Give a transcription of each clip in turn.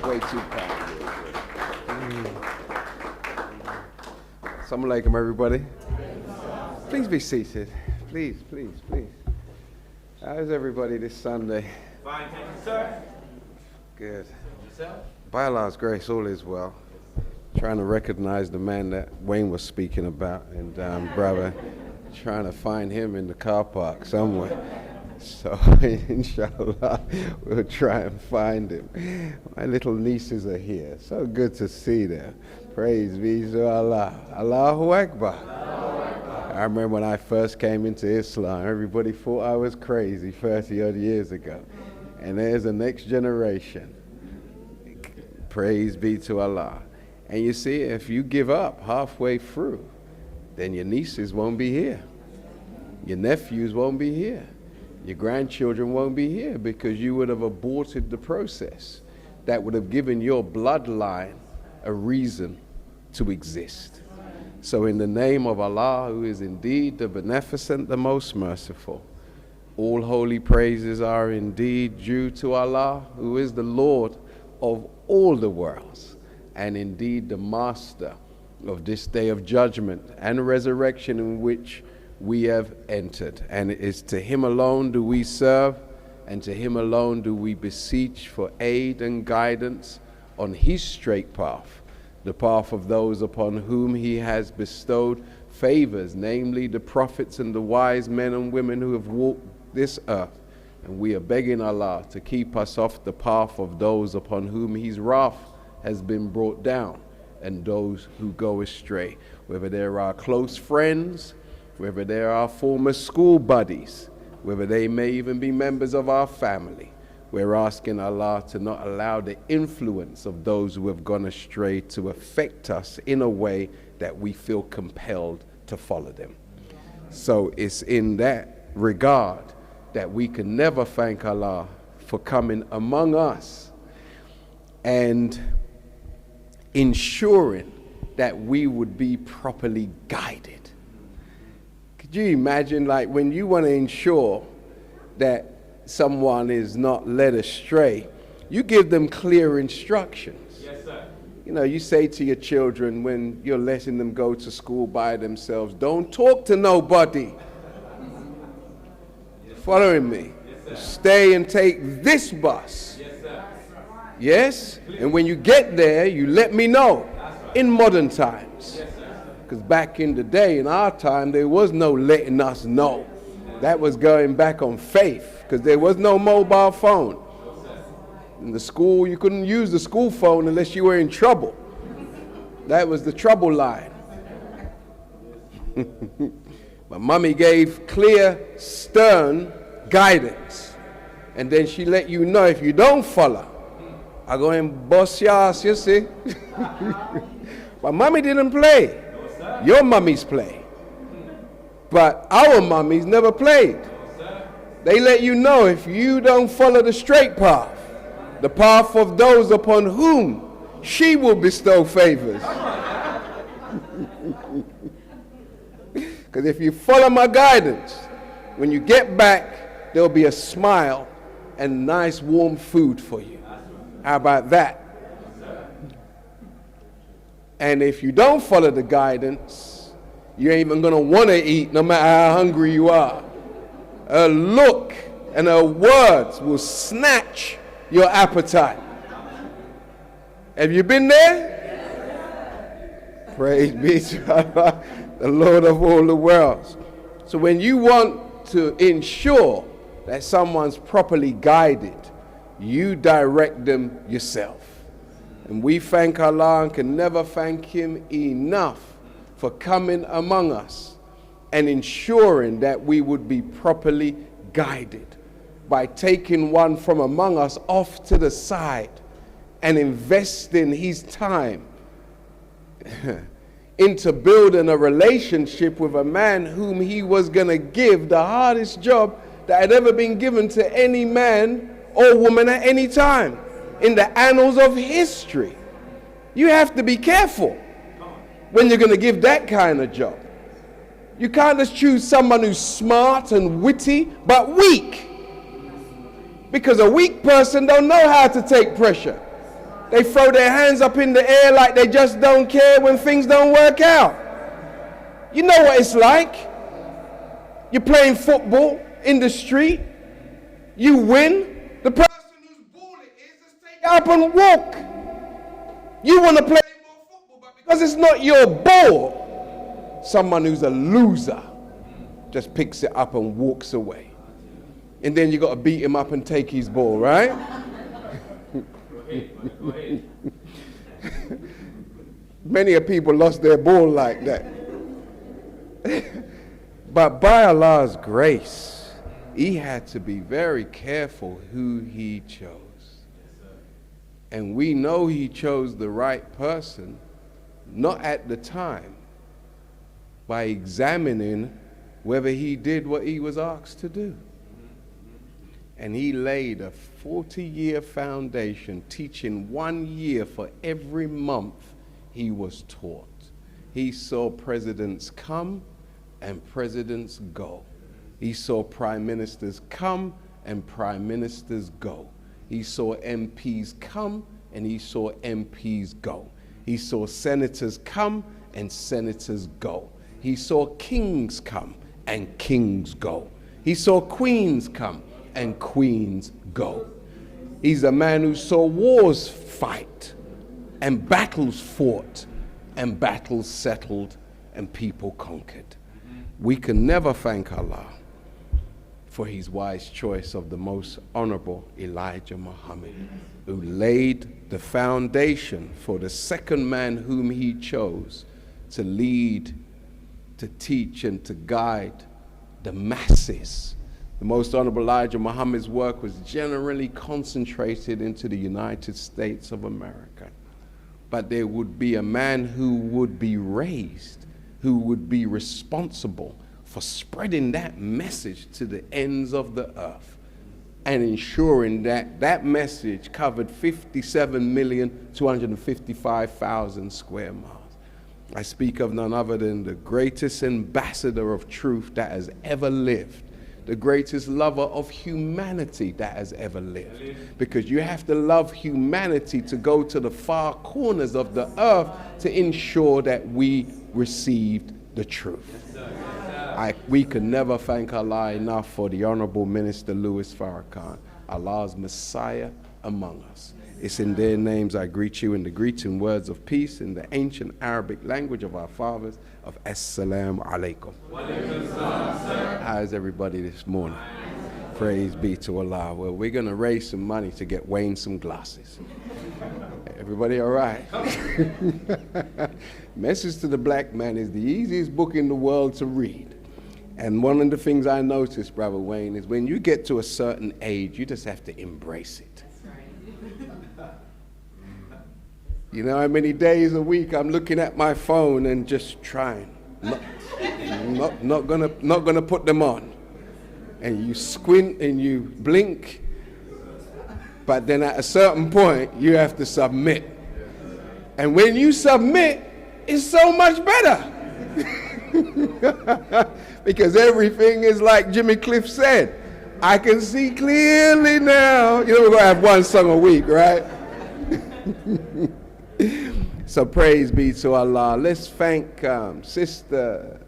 Way too kind. Assalamu alaikum, everybody. Please be seated. Please. How's everybody this Sunday? Fine, thank you, sir. Good. Yourself? By Allah's grace, all is well. Trying to recognize the man that Wayne was speaking about, and brother, trying to find him in the car park somewhere. So, inshallah, we'll try and find him. My little nieces are here. So good to see them. Praise be to Allah. Allahu Akbar. I remember when I first came into Islam, everybody thought I was crazy 30 odd years ago. And there's the next generation. Praise be to Allah. And you see, if you give up halfway through, then your nieces won't be here. Your nephews won't be here. Your grandchildren won't be here because you would have aborted the process that would have given your bloodline a reason to exist. So in the name of Allah, who is indeed the beneficent, the most merciful, all holy praises are indeed due to Allah, who is the Lord of all the worlds, and indeed the master of this day of judgment and resurrection in which we have entered. And it is to him alone do we serve, and to him alone do we beseech for aid and guidance on his straight path, the path of those upon whom he has bestowed favors, namely the prophets and the wise men and women who have walked this earth. And we are begging Allah to keep us off the path of those upon whom his wrath has been brought down, and those who go astray, whether they're our close friends, whether they're our former school buddies, whether they may even be members of our family. We're asking Allah to not allow the influence of those who have gone astray to affect us in a way that we feel compelled to follow them. So it's in that regard that we can never thank Allah for coming among us and ensuring that we would be properly guided. Could you imagine, like, when you want to ensure that someone is not led astray, you give them clear instructions. Yes, sir. You know, you say to your children when you're letting them go to school by themselves, don't talk to nobody. Following me? Yes, stay and take this bus. Yes, sir. Yes? And when you get there, you let me know. In modern times. Yes, sir. Because back in the day, in our time, there was no letting us know. That was going back on faith, because there was no mobile phone. In the school, you couldn't use the school phone unless you were in trouble. That was the trouble line. But mommy gave clear, stern guidance. And then she let you know if you don't follow, I go and bust your ass, you see. But mommy didn't play. Your mummies play. But our mummies never played. They let you know if you don't follow the straight path, the path of those upon whom she will bestow favors. Because if you follow my guidance, when you get back, there'll be a smile and nice warm food for you. How about that? And if you don't follow the guidance, you ain't even going to want to eat no matter how hungry you are. A look and her words will snatch your appetite. Have you been there? Praise be to Allah, the Lord of all the worlds. So when you want to ensure that someone's properly guided, you direct them yourself. And we thank Allah and can never thank him enough for coming among us and ensuring that we would be properly guided by taking one from among us off to the side and investing his time into building a relationship with a man whom he was going to give the hardest job that had ever been given to any man or woman at any time in the annals of history. You have to be careful when you're going to give that kind of job. You can't just choose someone who's smart and witty but weak, because a weak person don't know how to take pressure. They throw their hands up in the air like they just don't care when things don't work out. You know what it's like. You're playing football in the street. You win. The person whose ball it is just take it up and walk. You want to play more football, but because it's not your ball, someone who's a loser just picks it up and walks away. And then you got to beat him up and take his ball, right? Many of people lost their ball like that. But by Allah's grace, he had to be very careful who he chose. And we know he chose the right person, not at the time, by examining whether he did what he was asked to do. And he laid a 40-year foundation, teaching 1 year for every month he was taught. He saw presidents come and presidents go. He saw prime ministers come and prime ministers go. He saw MPs come and he saw MPs go. He saw senators come and senators go. He saw kings come and kings go. He saw queens come and queens go. He's a man who saw wars fight and battles fought and battles settled and people conquered. We can never thank Allah for his wise choice of the most honorable Elijah Muhammad, who laid the foundation for the second man whom he chose to lead, to teach, and to guide the masses. The most honorable Elijah Muhammad's work was generally concentrated into the United States of America. But there would be a man who would be raised, who would be responsible for spreading that message to the ends of the earth and ensuring that that message covered 57,255,000 square miles. I speak of none other than the greatest ambassador of truth that has ever lived, the greatest lover of humanity that has ever lived. Because you have to love humanity to go to the far corners of the earth to ensure that we received the truth. We can never thank Allah enough for the Honorable Minister Louis Farrakhan, Allah's Messiah among us. It's in their names I greet you in the greeting words of peace in the ancient Arabic language of our fathers of Assalamu alaikum. How's everybody this morning? Praise be to Allah. Well, we're going to raise some money to get Wayne some glasses. Everybody all right? Message to the Black Man is the easiest book in the world to read. And one of the things I noticed, Brother Wayne, is when you get to a certain age, you just have to embrace it. You know how many days a week I'm looking at my phone and just trying, not gonna put them on. And you squint and you blink, but then at a certain point you have to submit. And when you submit, it's so much better. Because everything is like Jimmy Cliff said, I can see clearly now. You know, we're gonna have one song a week, right? So praise be to Allah. Let's thank Sister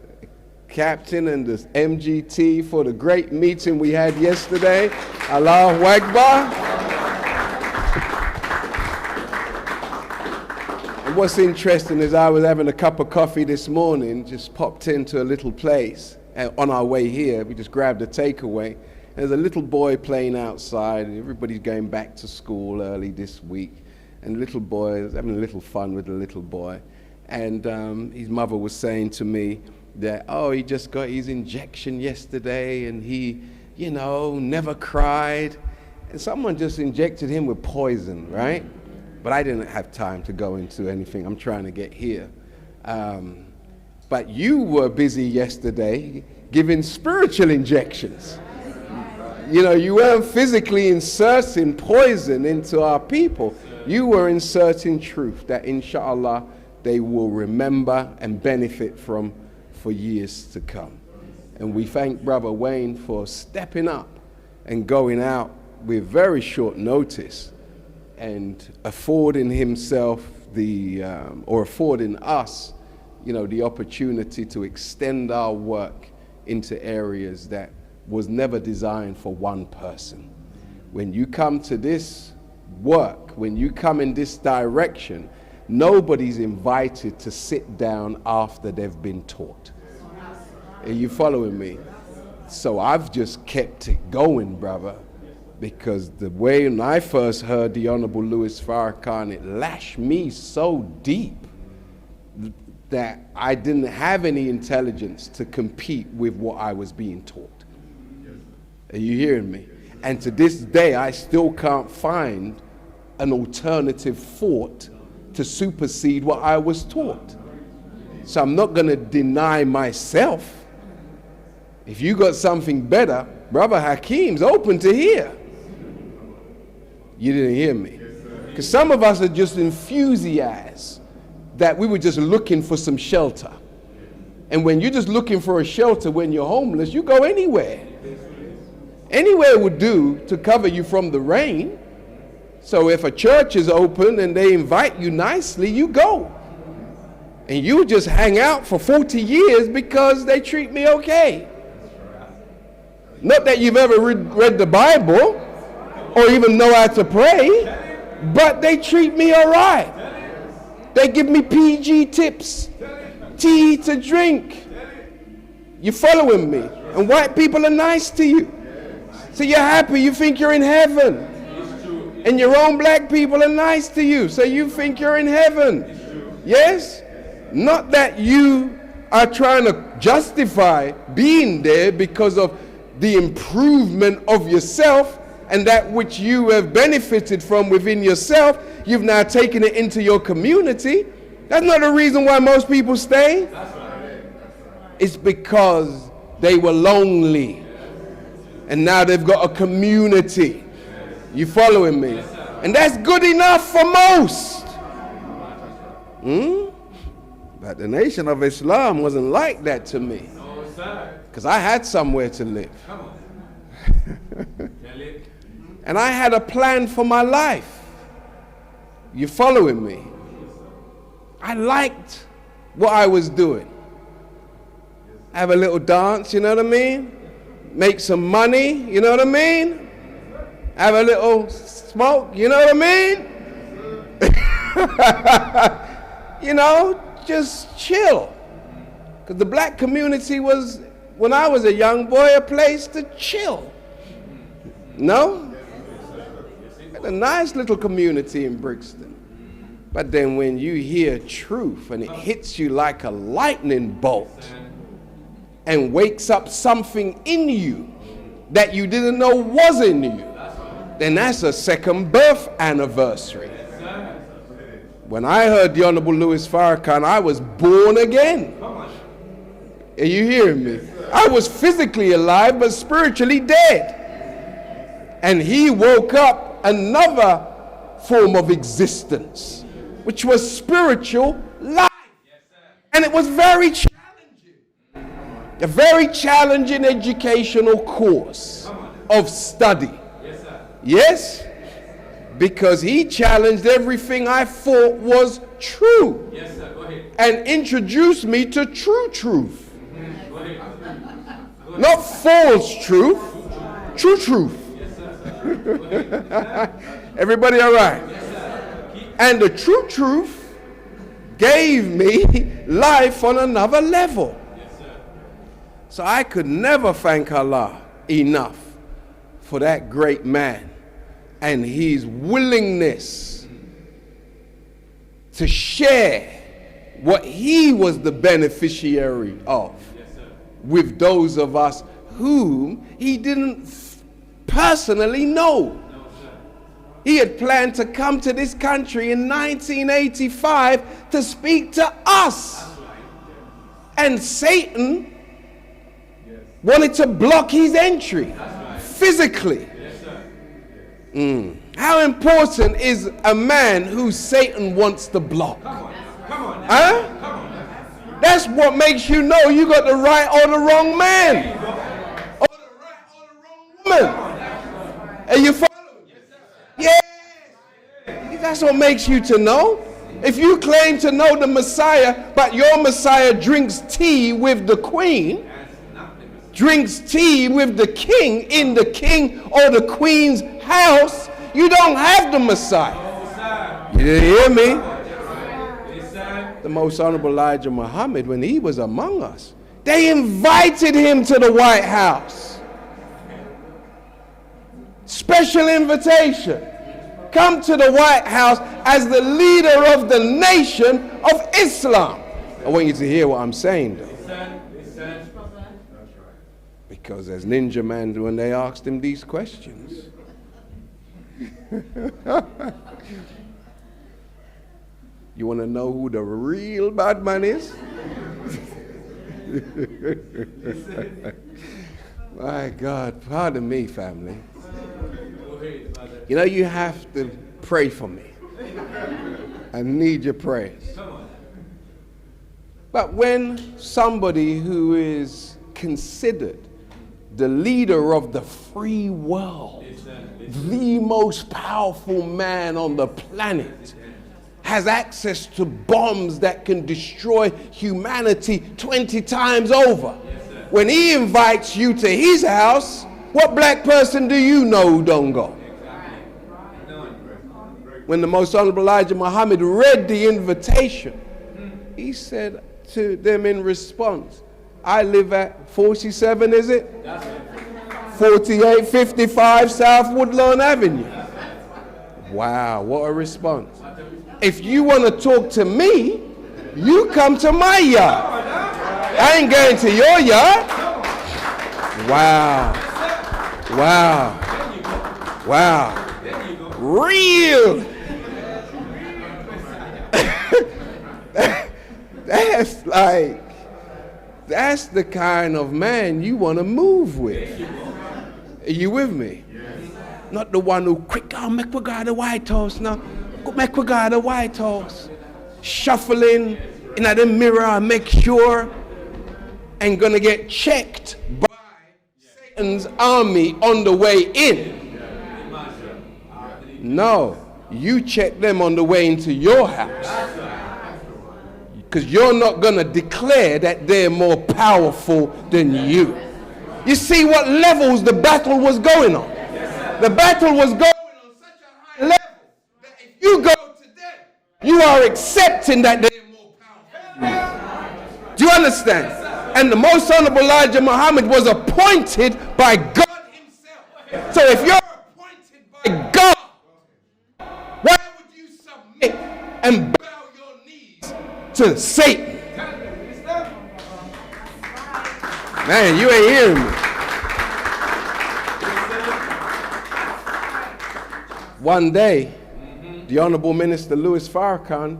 Captain and the MGT for the great meeting we had yesterday. Allahu Akbar. And what's interesting is I was having a cup of coffee this morning, just popped into a little place. And on our way here, we just grabbed a takeaway. There's a little boy playing outside, and everybody's going back to school early this week. And the little boy was having a little fun with the little boy. And his mother was saying to me that, oh, he just got his injection yesterday and he, you know, never cried. And someone just injected him with poison, right? But I didn't have time to go into anything. I'm trying to get here. But you were busy yesterday giving spiritual injections. You know, you weren't physically inserting poison into our people. You were inserting truth that inshallah they will remember and benefit from for years to come. And we thank Brother Wayne for stepping up and going out with very short notice and affording himself or affording us, the opportunity to extend our work into areas that was never designed for one person. When you come to this work, when you come in this direction, nobody's invited to sit down after they've been taught. Are you following me? So I've just kept it going, brother, because the way when I first heard the Honorable Louis Farrakhan, it lashed me so deep that I didn't have any intelligence to compete with what I was being taught. Are you hearing me? And to this day, I still can't find an alternative thought to supersede what I was taught. So I'm not going to deny myself. If you got something better, Brother Hakeem's open to hear. You didn't hear me. Because some of us are just enthusiasts that we were just looking for some shelter. And when you're just looking for a shelter when you're homeless, you go anywhere. Anywhere would do to cover you from the rain. So if a church is open and they invite you nicely, you go. And you just hang out for 40 years because they treat me okay. Not that you've ever read the Bible or even know how to pray, but they treat me all right. They give me PG tips, tea to drink. You following me? And white people are nice to you. So you're happy, you think you're in heaven. And your own black people are nice to you, so you think you're in heaven. Yes? Not that you are trying to justify being there because of the improvement of yourself and that which you have benefited from within yourself. You've now taken it into your community. That's not the reason why most people stay. It's because they were lonely. And now they've got a community. You following me? And that's good enough for most. But the Nation of Islam wasn't like that to me. Because I had somewhere to live. And I had a plan for my life. You following me? I liked what I was doing. Have a little dance, you know what I mean? Make some money, you know what I mean? Have a little smoke, you know what I mean? Just chill. Because the black community was, when I was a young boy, a place to chill. No? A nice little community in Brixton. But then when you hear truth and it hits you like a lightning bolt and wakes up something in you that you didn't know was in you, then that's a second birth anniversary. When I heard the Honorable Louis Farrakhan, I was born again. Are you hearing me? I was physically alive but spiritually dead. And he woke up another form of existence, which was spiritual life. And it was very challenging. A very challenging educational course of study. Yes? Because he challenged everything I thought was true. Yes, sir. Go ahead. And introduced me to true truth. Go ahead. Go ahead. Not false truth, true truth. Yes, sir. Go ahead. Everybody all right? Yes, sir. And the true truth gave me life on another level. Yes, sir. So I could never thank Allah enough for that great man and his willingness to share what he was the beneficiary of with those of us whom he didn't personally know. He had planned to come to this country in 1985 to speak to us. And Satan wanted to block his entry physically. How important is a man who Satan wants to block? Huh? That's what makes you know you got the right or the wrong man. Or the right or the wrong woman. Are you following? Yes. That's what makes you to know. If you claim to know the Messiah, but your Messiah drinks tea with the queen, drinks tea with the king in the king or the queen's house, you don't have the Messiah. You didn't hear me? The most honorable Elijah Muhammad, when he was among us, they invited him to the White House. Special invitation. Come to the White House as the leader of the nation of Islam. I want you to hear what I'm saying, though. Because as Ninja Man, when they asked him these questions, you want to know who the real bad man is? My God, pardon me, family. You know, you have to pray for me. I need your prayers. But when somebody who is considered the leader of the free world, the most powerful man on the planet, has access to bombs that can destroy humanity 20 times over, when he invites you to his house, what black person do you know who don't go? When the most honorable Elijah Muhammad read the invitation, he said to them in response, I live at 47, is it? 4855 South Woodlawn Avenue. Wow, what a response. If you want to talk to me, you come to my yard. I ain't going to your yard. Wow. Wow. Wow. Real. That's the kind of man you want to move with. Are you with me? Not the one who quick, make we go to the White House now. Make we go to the White House. Shuffling in the mirror and make sure and gonna get checked by Satan's army on the way in. No, you check them on the way into your house. Because you're not gonna declare that they're more powerful than you. You see what levels the battle was going on? The battle was going on such a high level that if you go to them, you are accepting that they're more powerful than you. Do you understand? And the most honorable Elijah Muhammad was appointed by God himself. So if you're appointed by God, why would you submit and bow your knees to Satan? Man, you ain't hearing me. One day, the Honorable Minister Louis Farrakhan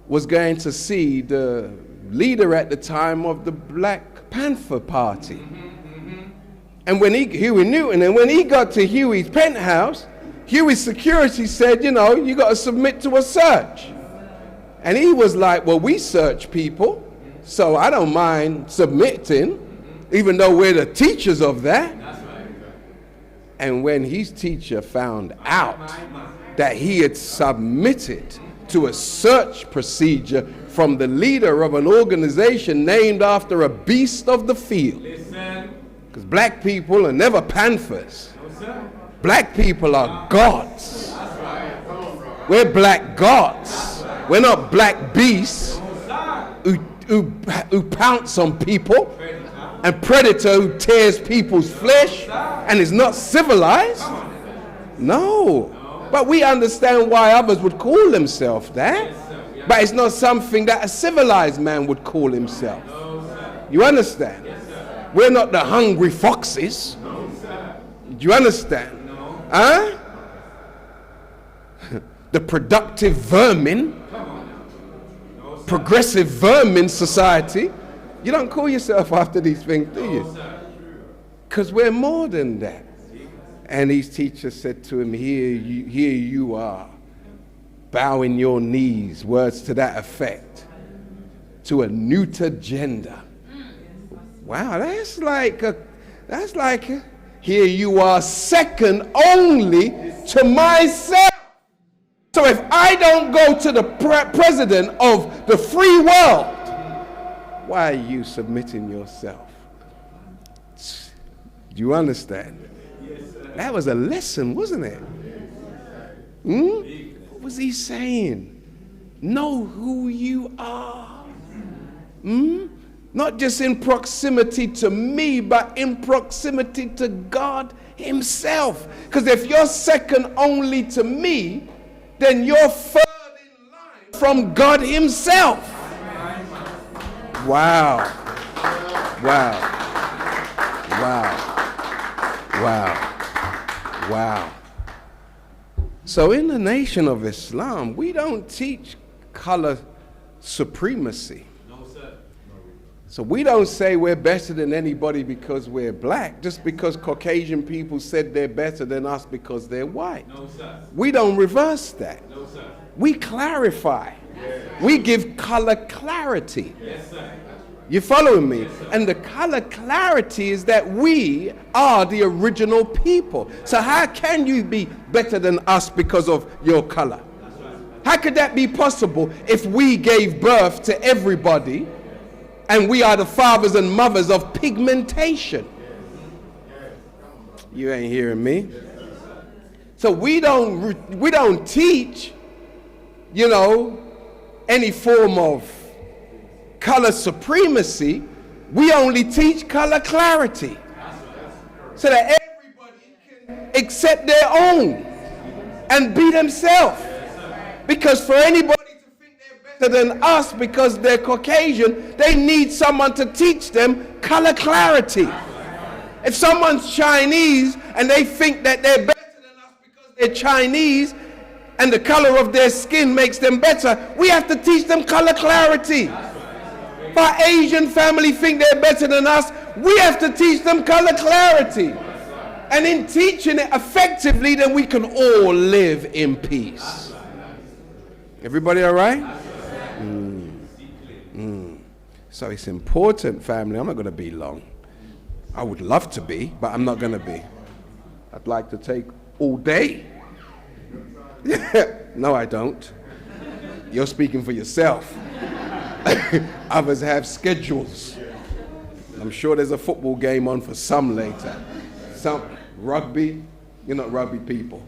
was going to see the leader at the time of the Black Panther Party. And when Huey Newton, and when he got to Huey's penthouse, Huey's security said, you know, you got to submit to a search. And he was like, well, we search people, so I don't mind submitting, even though we're the teachers of that. And when his teacher found out that he had submitted to a search procedure from the leader of an organization named after a beast of the field, because black people are never panthers. Black people are gods. We're black gods. We're not black beasts who pounce on people, and predator who tears people's flesh and is not civilized. No. But we understand why others would call themselves that. But it's not something that a civilized man would call himself. You understand? We're not the hungry foxes. Do you understand? Huh? The productive vermin, progressive vermin society. You don't call yourself after these things, do you? Because we're more than that. And his teacher said to him, here you are, bowing your knees, words to that effect, to a neuter gender. Wow, that's like here you are, second only to myself. So if I don't go to the president of the free world, why are you submitting yourself? Do you understand? That was a lesson, wasn't it? What was he saying? Know who you are. Not just in proximity to me, but in proximity to God himself. Because if you're second only to me, then you're third in line from God himself. Wow. Wow. Wow. Wow. Wow. So in the nation of Islam, we don't teach color supremacy. No, sir. So we don't say we're better than anybody because we're black, just because Caucasian people said they're better than us because they're white. No, sir. We don't reverse that. No, sir. We clarify. Yes. We give color clarity. Yes, sir. You following me? And the color clarity is that we are the original people. So how can you be better than us because of your color? How could that be possible if we gave birth to everybody and we are the fathers and mothers of pigmentation? You ain't hearing me. So we don't teach, any form of color supremacy. We only teach color clarity, so that everybody can accept their own and be themselves. Because for anybody to think they're better than us because they're Caucasian, they need someone to teach them color clarity. If someone's Chinese and they think that they're better than us because they're Chinese and the color of their skin makes them better, we have to teach them color clarity. If our Asian family think they're better than us, we have to teach them color clarity. And in teaching it effectively, then we can all live in peace. Everybody all right? So it's important, family. I'm not going to be long. I would love to be, but I'm not going to be. I'd like to take all day. No, I don't. You're speaking for yourself. Others have schedules. I'm sure there's a football game on for some later. Some rugby. You're not rugby people.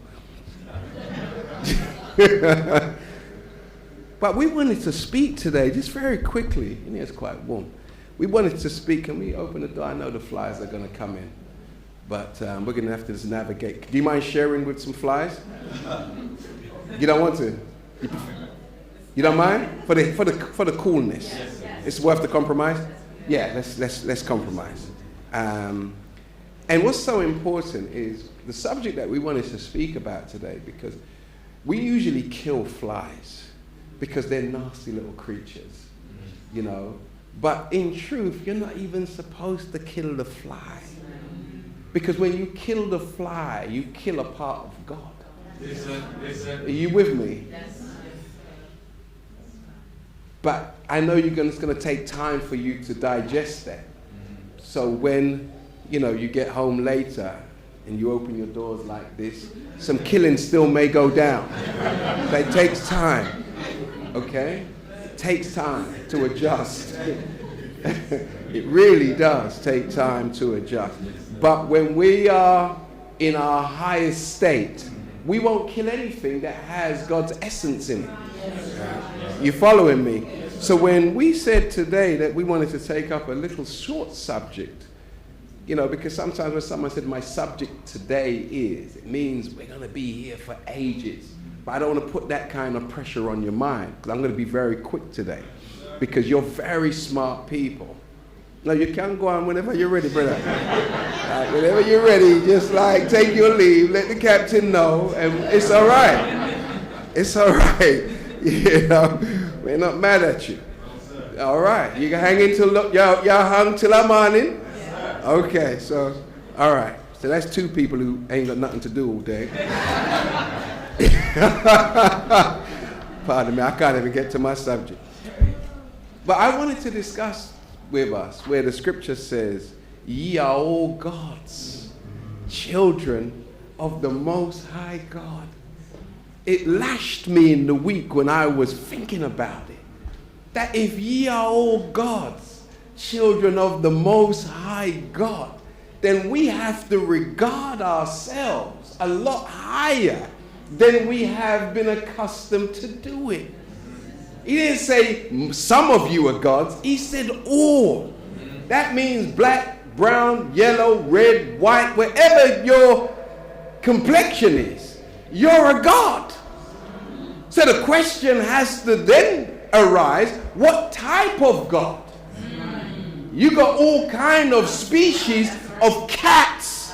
But we wanted to speak today, just very quickly. It's quite warm. We wanted to speak. Can we open the door? I know the flies are going to come in, but we're going to have to just navigate. Do you mind sharing with some flies? You don't want to? You don't mind? For the coolness. It's worth the compromise? Yeah, let's compromise. And what's so important is the subject that we wanted to speak about today, because we usually kill flies because they're nasty little creatures, But in truth, you're not even supposed to kill the fly. Because when you kill the fly, you kill a part of God. Listen. Are you with me? Yes. But I know it's going to take time for you to digest that. So when, you get home later and you open your doors like this, some killing still may go down. But it takes time, okay? It takes time to adjust. It really does take time to adjust. But when we are in our highest state, we won't kill anything that has God's essence in it. You following me? So when we said today that we wanted to take up a little short subject, because sometimes when someone said my subject today is, it means we're going to be here for ages. But I don't want to put that kind of pressure on your mind, because I'm going to be very quick today, because you're very smart people. No, you can go on whenever you're ready, brother. Whenever you're ready, just take your leave, let the captain know, and it's all right. It's all right. We're not mad at you. All right. You can hang in till y'all hung till I'm morning. Okay, so all right. So that's two people who ain't got nothing to do all day. Pardon me, I can't even get to my subject. But I wanted to discuss with us where the scripture says, ye are all God's children of the Most High God. it lashed me in the week when I was thinking about it. That if ye are all gods, children of the Most High God, then we have to regard ourselves a lot higher than we have been accustomed to do it. He didn't say some of you are gods. He said all. That means black, brown, yellow, red, white, wherever your complexion is, you're a god. So the question has to then arise, what type of god? You got all kind of species of cats.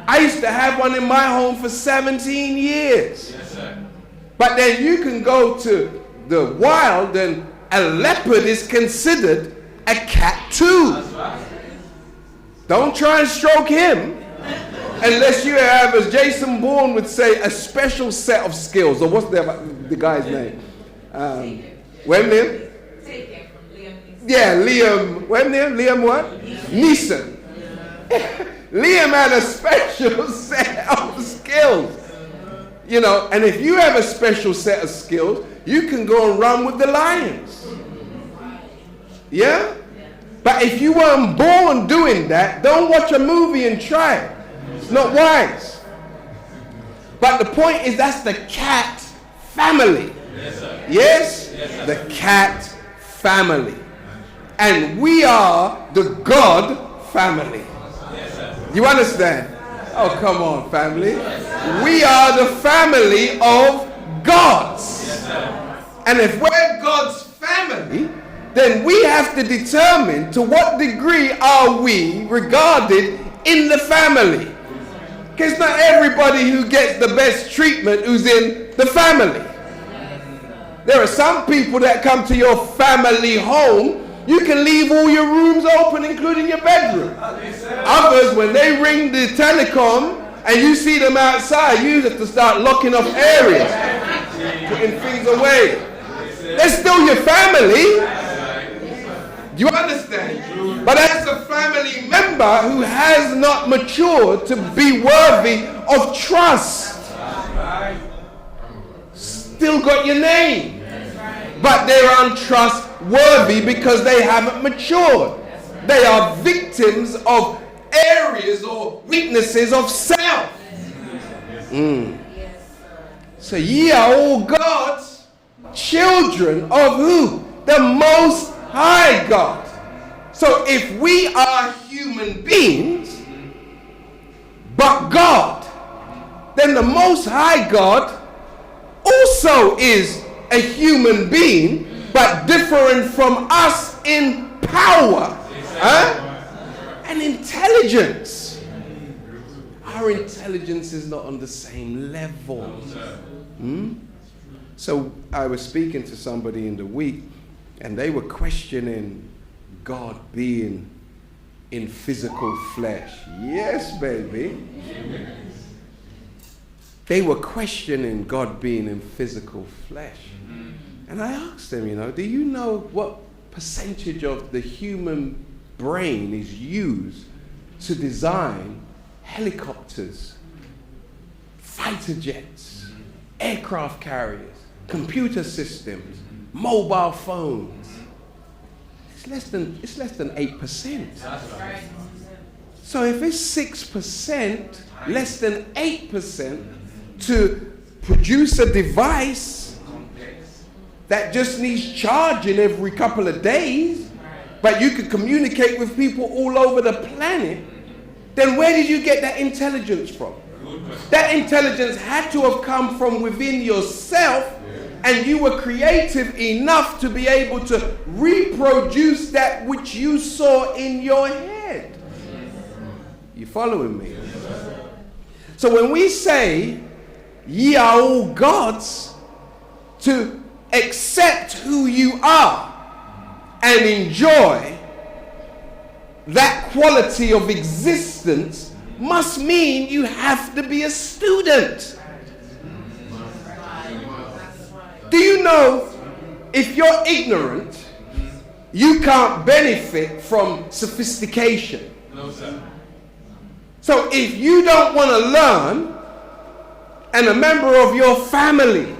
I used to have one in my home for 17 years. Yes, sir. But then you can go to the wild and a leopard is considered a cat too. That's right. Don't try and stroke him unless you have, as Jason Bourne would say, a special set of skills. Or what's the guy's name? Liam? Take it from Liam Neeson. Yeah, Liam. Liam what? Neeson. Liam had a special set of skills. You know, and if you have a special set of skills, you can go and run with the lions. Yeah? But if you weren't born doing that, don't watch a movie and try it. It's not wise. But the point is, that's the cat family. Yes, sir. Yes? Yes, sir. The cat family. And we are the God family. Yes, sir. You understand? Oh, come on, family. We are the family of gods. Yes, sir. And if we're God's family, then we have to determine to what degree are we regarded in the family. Because not everybody who gets the best treatment who's in the family. There are some people that come to your family home, you can leave all your rooms open, including your bedroom. Others, when they ring the telecom and you see them outside, you have to start locking off areas, putting things away. They're still your family. You understand? But as a family member who has not matured to be worthy of trust, still got your name, but they're untrustworthy because they haven't matured. They are victims of areas or weaknesses of self. So ye are all God's children of who? The Most High God. So if we are human beings, but God, then the Most High God also is a human being, but different from us in power and intelligence. Our intelligence is not on the same level. So I was speaking to somebody in the week, and they were questioning God being in physical flesh. Yes, baby. They were questioning God being in physical flesh. And I asked them, do you know what percentage of the human brain is used to design helicopters, fighter jets, aircraft carriers, computer systems, mobile phones? It's less than 8%. That's right. So if it's 6%, less than 8%, to produce a device that just needs charging every couple of days, but you can communicate with people all over the planet, then where did you get that intelligence from? That intelligence had to have come from within yourself, and you were creative enough to be able to reproduce that which you saw in your head. You following me? So when we say, ye are all gods, to accept who you are and enjoy that quality of existence must mean you have to be a student. Do you know, if you're ignorant, you can't benefit from sophistication? No, sir. So if you don't want to learn, and a member of your family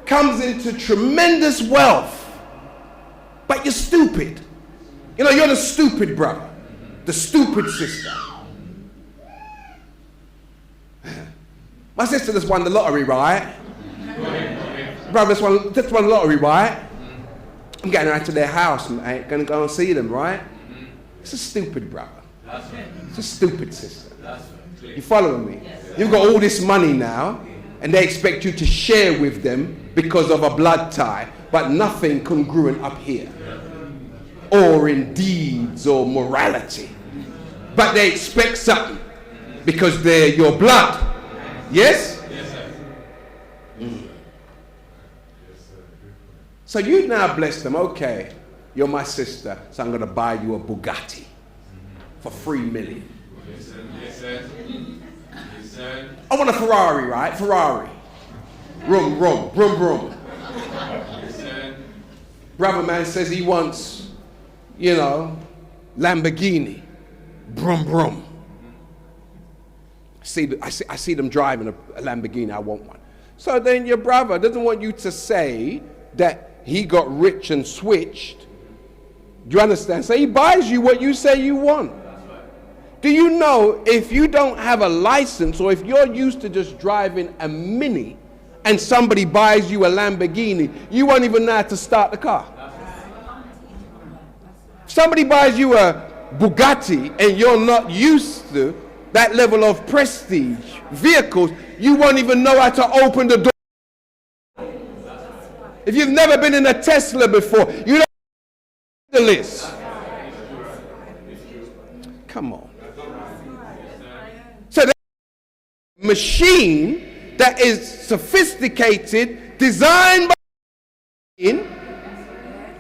comes into tremendous wealth, but you're stupid. You know, you're the stupid brother, the stupid sister. My sister just won the lottery, right? Brother just won the lottery, right? I'm getting her out to their house, mate. Gonna go and see them, right? It's a stupid brother. It's a stupid sister. You following me? You've got all this money now, and they expect you to share with them because of a blood tie, but nothing congruent up here, or in deeds or morality. But they expect something because they're your blood. Yes? Yes, sir. So you now bless them. Okay, you're my sister, so I'm going to buy you a Bugatti for $3 million. Yes, sir. Yes, sir. Yes, sir. I want a Ferrari, right? Ferrari. Vroom, vroom, vroom, vroom. Yes, sir. Brother man says he wants, you know, Lamborghini. Brum, brum. I see them driving a Lamborghini. I want one. So then your brother doesn't want you to say that he got rich and switched. Do you understand? So he buys you what you say you want. Do you know if you don't have a license, or if you're used to just driving a Mini and somebody buys you a Lamborghini, you won't even know how to start the car. If somebody buys you a Bugatti and you're not used to that level of prestige vehicles, you won't even know how to open the door. If you've never been in a Tesla before, you don't know the list. Come on. So that machine that is sophisticated, designed by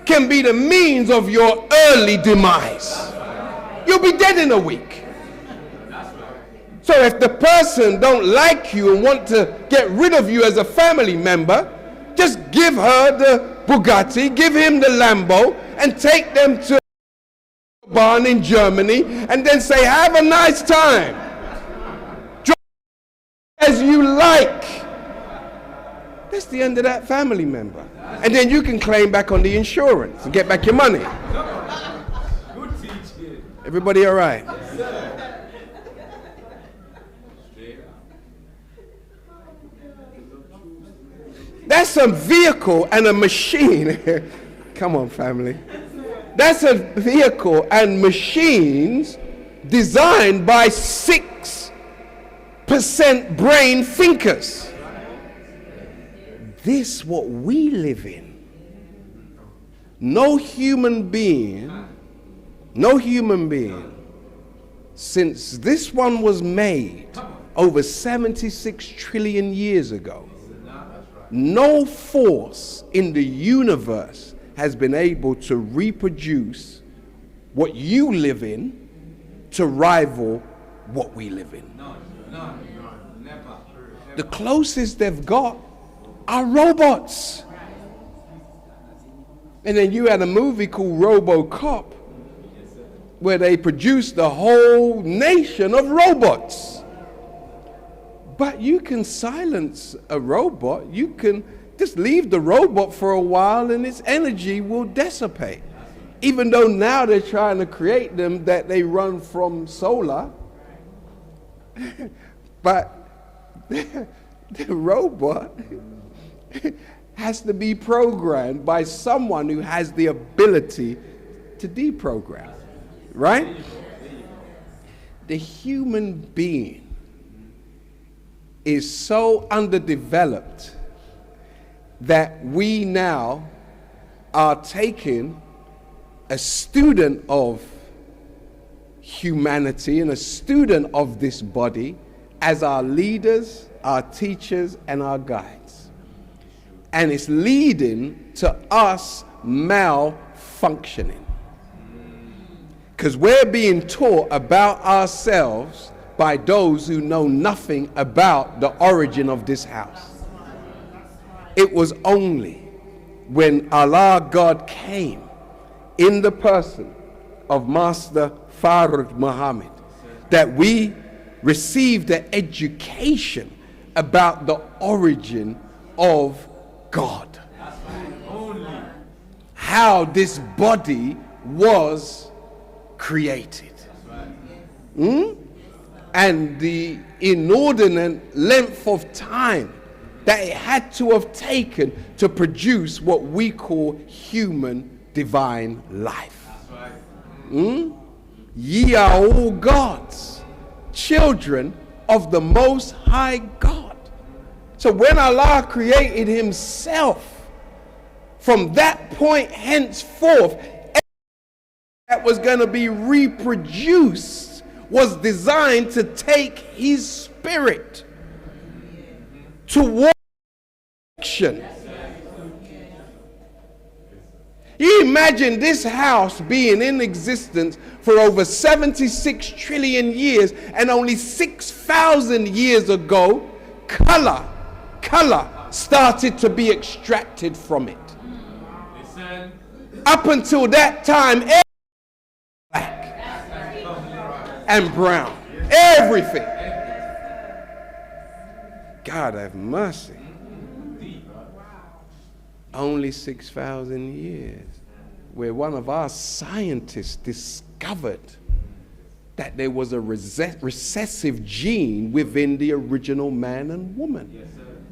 can be the means of your early demise. You'll be dead in a week. So if the person don't like you and want to get rid of you as a family member, just give her the Bugatti, give him the Lambo, and take them to a barn in Germany, and then say, have a nice time. Drive as you like. That's the end of that family member. And then you can claim back on the insurance and get back your money. Good teaching. Everybody all right? That's a vehicle and a machine. Come on, family. That's a vehicle and machines designed by 6% brain thinkers. This what we live in. No human being, since this one was made over 76 trillion years ago, no force in the universe has been able to reproduce what you live in to rival what we live in. Never. The closest they've got are robots. And then you had a movie called RoboCop where they produced a whole nation of robots. But you can silence a robot. You can just leave the robot for a while and its energy will dissipate. Even though now they're trying to create them that they run from solar. But the robot has to be programmed by someone who has the ability to deprogram. Right? The human being is so underdeveloped that we now are taking a student of humanity and a student of this body as our leaders, our teachers, and our guides. And it's leading to us malfunctioning. Because we're being taught about ourselves by those who know nothing about the origin of this house. It was only when Allah God came in the person of Master Farad Muhammad that we received the education about the origin of God. How this body was created. And the inordinate length of time that it had to have taken to produce what we call human divine life. Ye are all God's children of the Most High God. So when Allah created himself, from that point henceforth, that was going to be reproduced was designed to take his spirit toward action. You imagine this house being in existence for over 76 trillion years, and only 6,000 years ago, color started to be extracted from it. Up until that time, black and brown, everything. God have mercy. Only 6,000 years, where one of our scientists discovered that there was a recessive gene within the original man and woman.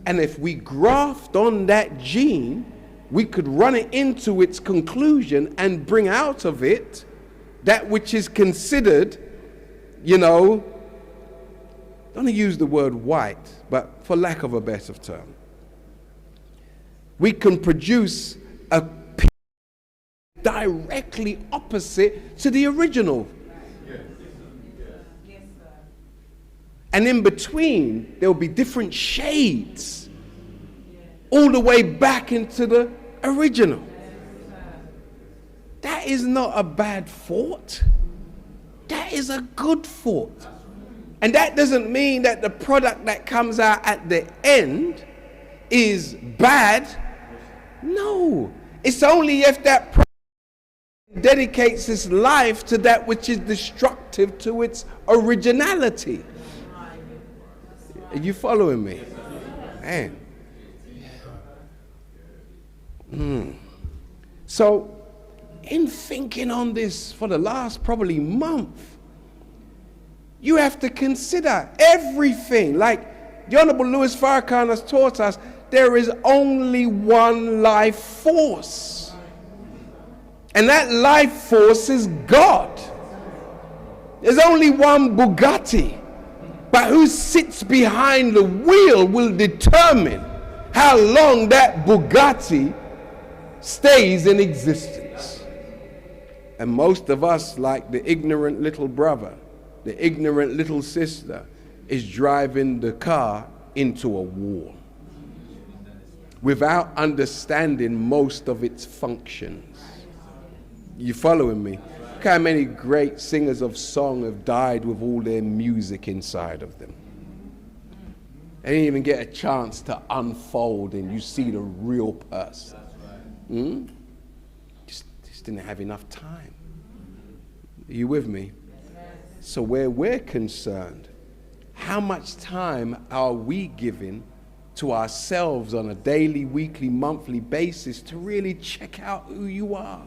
And if we graft on that gene, we could run it into its conclusion and bring out of it that which is considered, don't use the word white, but for lack of a better term, we can produce a directly opposite to the original. And in between, there will be different shades all the way back into the original. That is not a bad thought. That is a good thought. And that doesn't mean that the product that comes out at the end is bad. No. It's only if that product dedicates its life to that which is destructive to its originality. Are you following me? Man. So, in thinking on this for the last probably month, you have to consider everything. Like the Honorable Louis Farrakhan has taught us, there is only one life force. And that life force is God. There's only one Bugatti. But who sits behind the wheel will determine how long that Bugatti stays in existence. And most of us, like the ignorant little brother, the ignorant little sister, is driving the car into a wall without understanding most of its functions. You following me? Look how many great singers of song have died with all their music inside of them. They didn't even get a chance to unfold and you see the real person. Just didn't have enough time. Are you with me? So where we're concerned, how much time are we giving to ourselves on a daily, weekly, monthly basis to really check out who you are?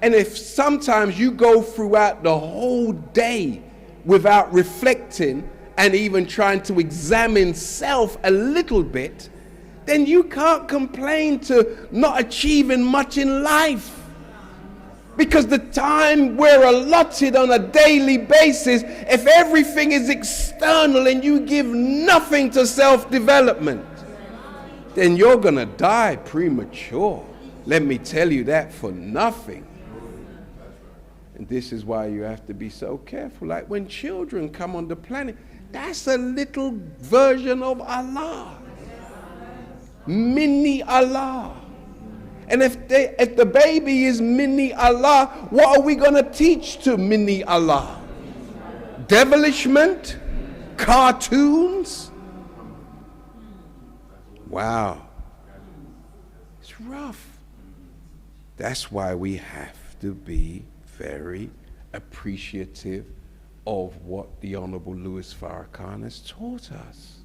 And if sometimes you go throughout the whole day without reflecting and even trying to examine self a little bit, then you can't complain to not achieving much in life. Because the time we're allotted on a daily basis, if everything is external and you give nothing to self-development, then you're going to die premature. Let me tell you that for nothing. And this is why you have to be so careful. Like when children come on the planet, that's a little version of Allah. Mini Allah. And if the baby is mini Allah, what are we going to teach to mini Allah? Devilishment? Cartoons? Wow. It's rough. That's why we have to be very appreciative of what the Honorable Louis Farrakhan has taught us.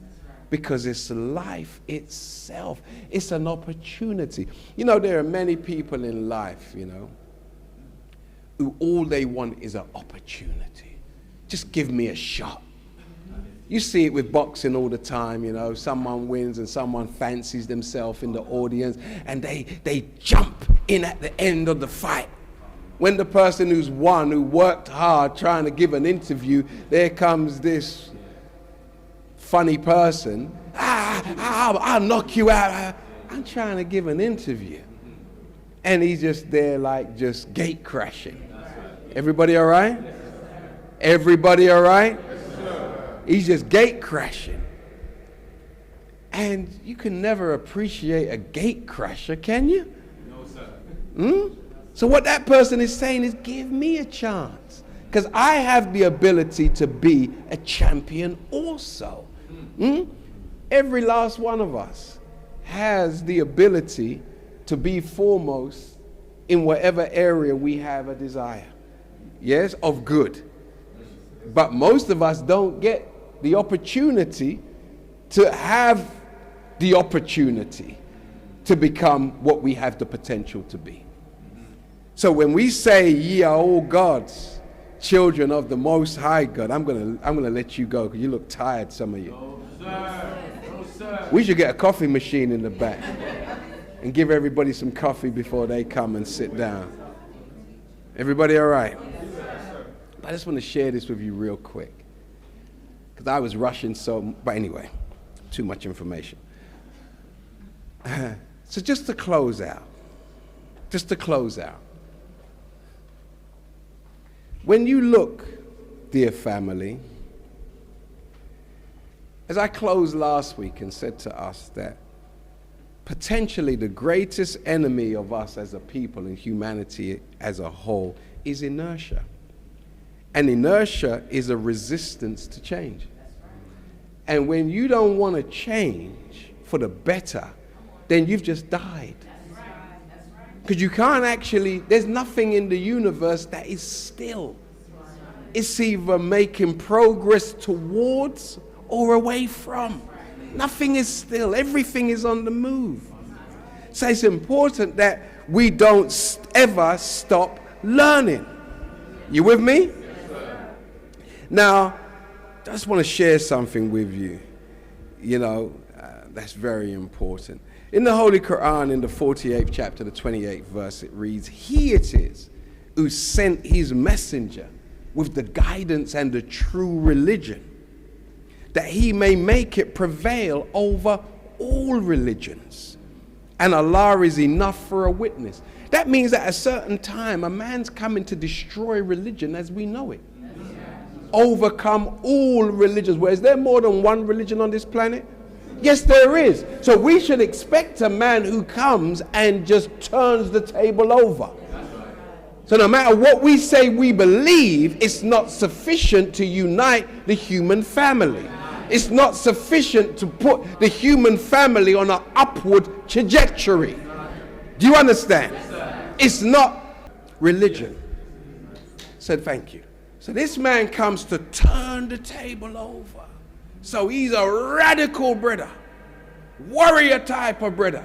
because it's life itself. It's an opportunity. You know, there are many people in life, you know, who all they want is an opportunity. Just give me a shot. You see it with boxing all the time, you know, someone wins and someone fancies themselves in the audience and they jump in at the end of the fight. When the person who's won, who worked hard trying to give an interview, there comes this funny person, I'll knock you out. I'm trying to give an interview. And he's just there like just gate crashing. Everybody all right? Everybody all right? He's just gate crashing. And you can never appreciate a gate crasher, can you? No, sir. So what that person is saying is, give me a chance. Because I have the ability to be a champion also. Every last one of us has the ability to be foremost in whatever area we have a desire. Yes, of good. But most of us don't get the opportunity to have the opportunity to become what we have the potential to be. So when we say, ye are all God's children of the Most High God, I'm gonna let you go because you look tired, some of you. No, sir. No, sir. We should get a coffee machine in the back and give everybody some coffee before they come and sit down. Everybody all right? I just want to share this with you real quick because I was rushing but anyway, too much information. So just to close out, when you look, dear family, as I closed last week and said to us that potentially the greatest enemy of us as a people and humanity as a whole is inertia. And inertia is a resistance to change. And when you don't want to change for the better, then you've just died. Because you can't actually, there's nothing in the universe that is still. It's either making progress towards or away from. Nothing is still. Everything is on the move. So it's important that we don't ever stop learning. You with me? Now, I just want to share something with you, you know, that's very important. In the Holy Quran, in the 48th chapter, the 28th verse, it reads, He it is who sent his messenger with the guidance and the true religion, that he may make it prevail over all religions. And Allah is enough for a witness. That means that at a certain time, a man's coming to destroy religion as we know it. Overcome all religions. Well, is there more than one religion on this planet? Yes, there is. So we should expect a man who comes and just turns the table over. So no matter what we say we believe, it's not sufficient to unite the human family. It's not sufficient to put the human family on an upward trajectory. Do you understand? It's not religion. Said thank you. So this man comes to turn the table over. So he's a radical brother, warrior type of brother,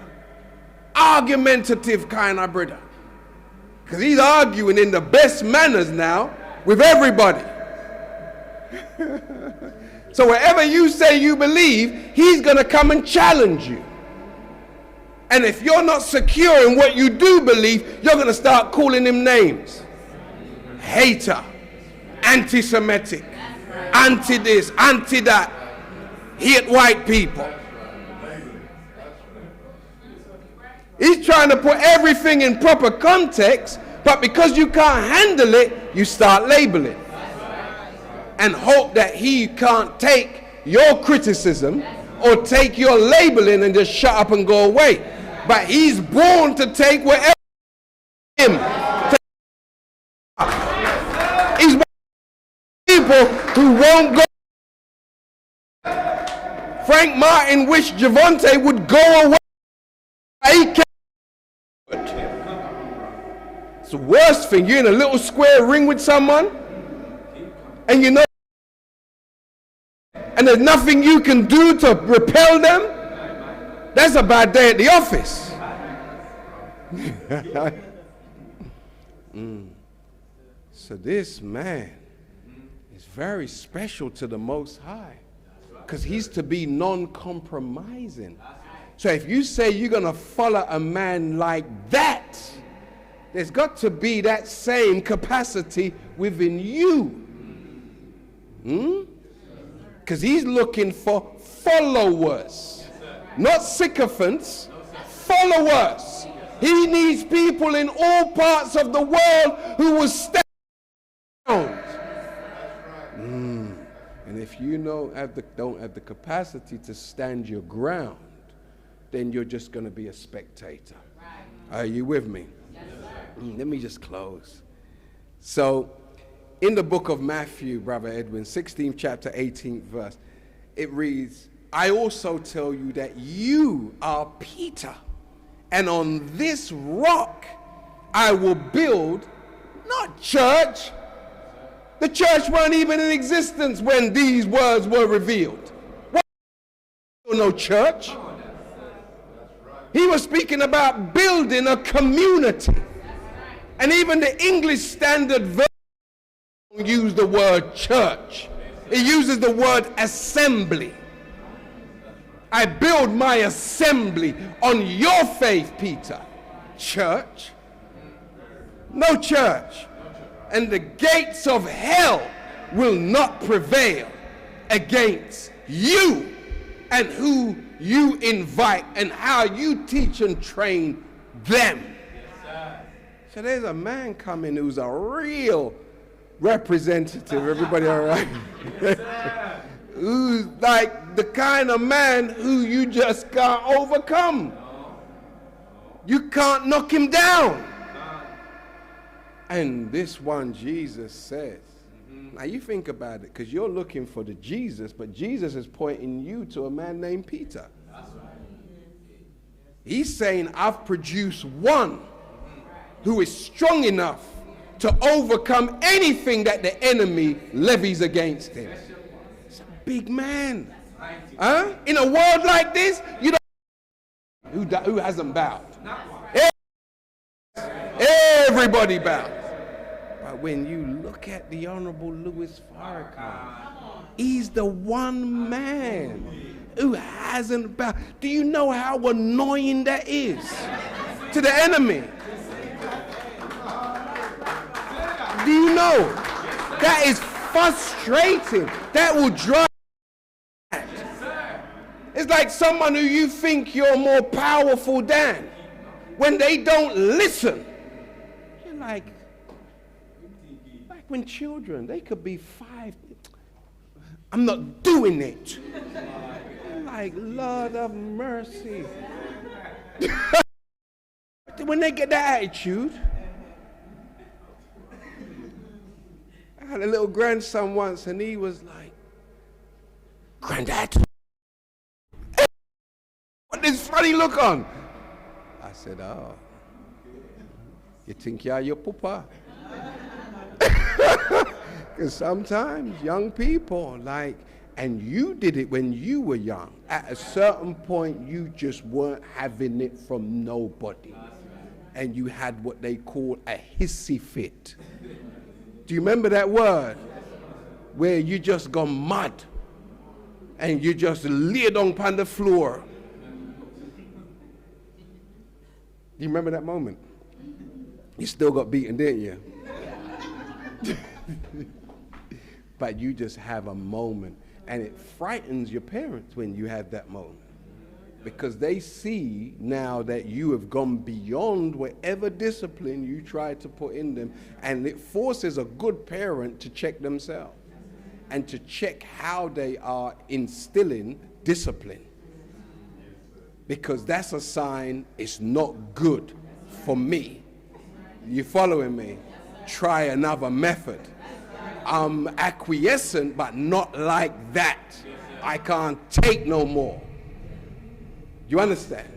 argumentative kind of brother. Because he's arguing in the best manners now with everybody. So whatever you say you believe, he's going to come and challenge you. And if you're not secure in what you do believe, you're going to start calling him names. Hater, anti-Semitic, anti-this, anti-that. Hate white people. He's trying to put everything in proper context, but because you can't handle it, you start labeling. And hope that he can't take your criticism or take your labeling and just shut up and go away. But he's born to take whatever him. He's one of the people who won't go. Frank Martin wished Javante would go away. He can't. It's the worst thing. You're in a little square ring with someone, and you know, and there's nothing you can do to repel them, that's a bad day at the office. So this man is very special to the Most High, because he's to be non-compromising. So if you say you're going to follow a man like that, there's got to be that same capacity within you. Because he's looking for followers, not sycophants, followers. He needs people in all parts of the world who will stand. And if you don't have the capacity to stand your ground, then you're just going to be a spectator. Are you with me? Let me just close. So, in the book of Matthew, Brother Edwin, 16th chapter, 18th verse, it reads, I also tell you that you are Peter, and on this rock I will build, not church. The church weren't even in existence when these words were revealed. No church. He was speaking about building a community. And even the English Standard Version don't use the word church. It uses the word assembly. I build my assembly on your faith, Peter. Church? No church. And the gates of hell will not prevail against you and who you invite and how you teach and train them. So there's a man coming who's a real representative. Everybody all right? Who's like the kind of man who you just can't overcome. You can't knock him down. And this one Jesus says, now you think about it, because you're looking for the Jesus, but Jesus is pointing you to a man named Peter. He's saying, I've produced one who is strong enough to overcome anything that the enemy levies against him. It's a big man. Huh? In a world like this, you don't who hasn't bowed. Everybody bows. But when you look at the Honorable Louis Farrakhan, he's the one man who hasn't bowed. Do you know how annoying that is to the enemy? Do you know? That is frustrating. That will drive. It's like someone who you think you're more powerful than. When they don't listen, you're like when children, they could be 5. I'm not doing it. You're like, Lord of mercy. When they get that attitude, I had a little grandson once, and he was like, Granddad, what this funny look on? I said, oh, you think you're your papa? Because sometimes young people like, and you did it when you were young. At a certain point, you just weren't having it from nobody. And you had what they call a hissy fit. Do you remember that word? Where you just gone mad and you just laid on the floor. Do you remember that moment? You still got beaten, didn't you? But you just have a moment, and it frightens your parents when you have that moment, because they see now that you have gone beyond whatever discipline you tried to put in them, and it forces a good parent to check themselves and to check how they are instilling discipline, because that's a sign it's not good for me. You following me? Try another method. I'm acquiescent, but not like that. I can't take no more. You understand?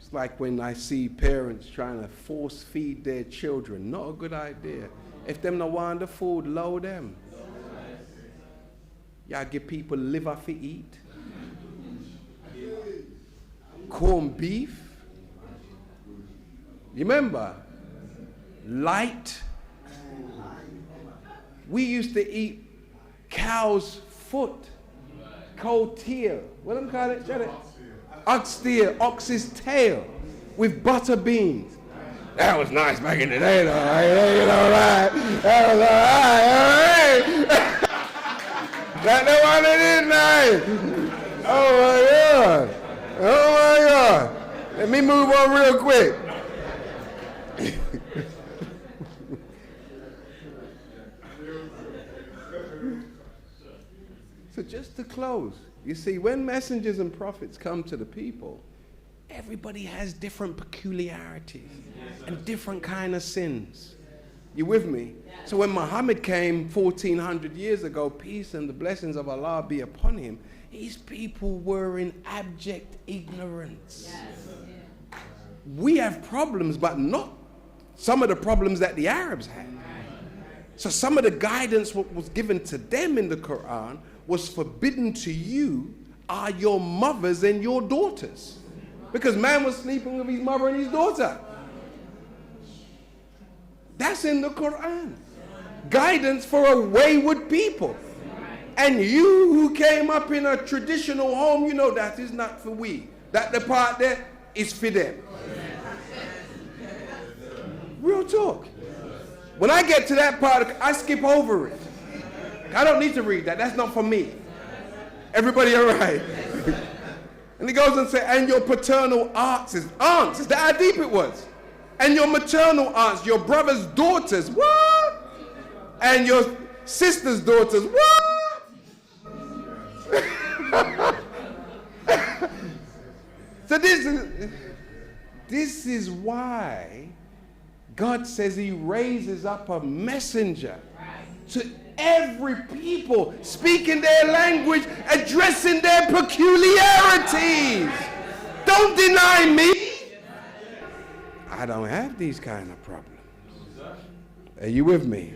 It's like when I see parents trying to force feed their children. Not a good idea. If them not want the food, load them. Y'all give people liver for eat. Corned beef. You remember? Light. We used to eat cow's foot, cold tear. What do they call it? Ox's tail with butter beans. That was nice back in the day, though. You know, right? That was all right. That's what it is, nice. Oh my God. Oh my God. Let me move on real quick. So just to close, you see, when messengers and prophets come to the people, everybody has different peculiarities and different kind of sins. You with me? So when Muhammad came 1400 years ago, peace and the blessings of Allah be upon him, his people were in abject ignorance. We have problems, but not some of the problems that the Arabs had. So some of the guidance what was given to them in the Quran was forbidden to you are your mothers and your daughters. Because man was sleeping with his mother and his daughter. That's in the Quran. Guidance for a wayward people. And you who came up in a traditional home, you know that is not for we. That the part there is for them. Real talk. When I get to that part, I skip over it. I don't need to read that. That's not for me. Everybody all right? And he goes and says, and your paternal aunts. Is that how deep it was? And your maternal aunts, your brother's daughters. What? And your sister's daughters. What? So this is why God says he raises up a messenger to every people, speaking their language, addressing their peculiarities. Don't deny me. I don't have these kind of problems. Are you with me?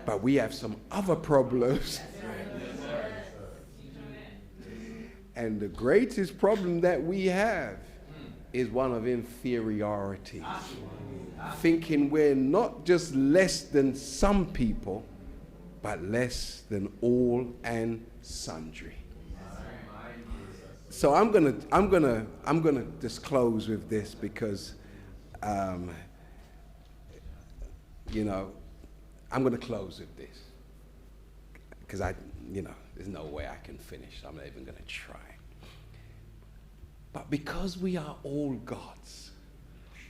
But we have some other problems. And the greatest problem that we have is one of inferiority. Thinking we're not just less than some people, but less than all and sundry. So I'm gonna just close with this because, you know, I'm gonna close with this because there's no way I can finish. I'm not even gonna try. But because we are all gods,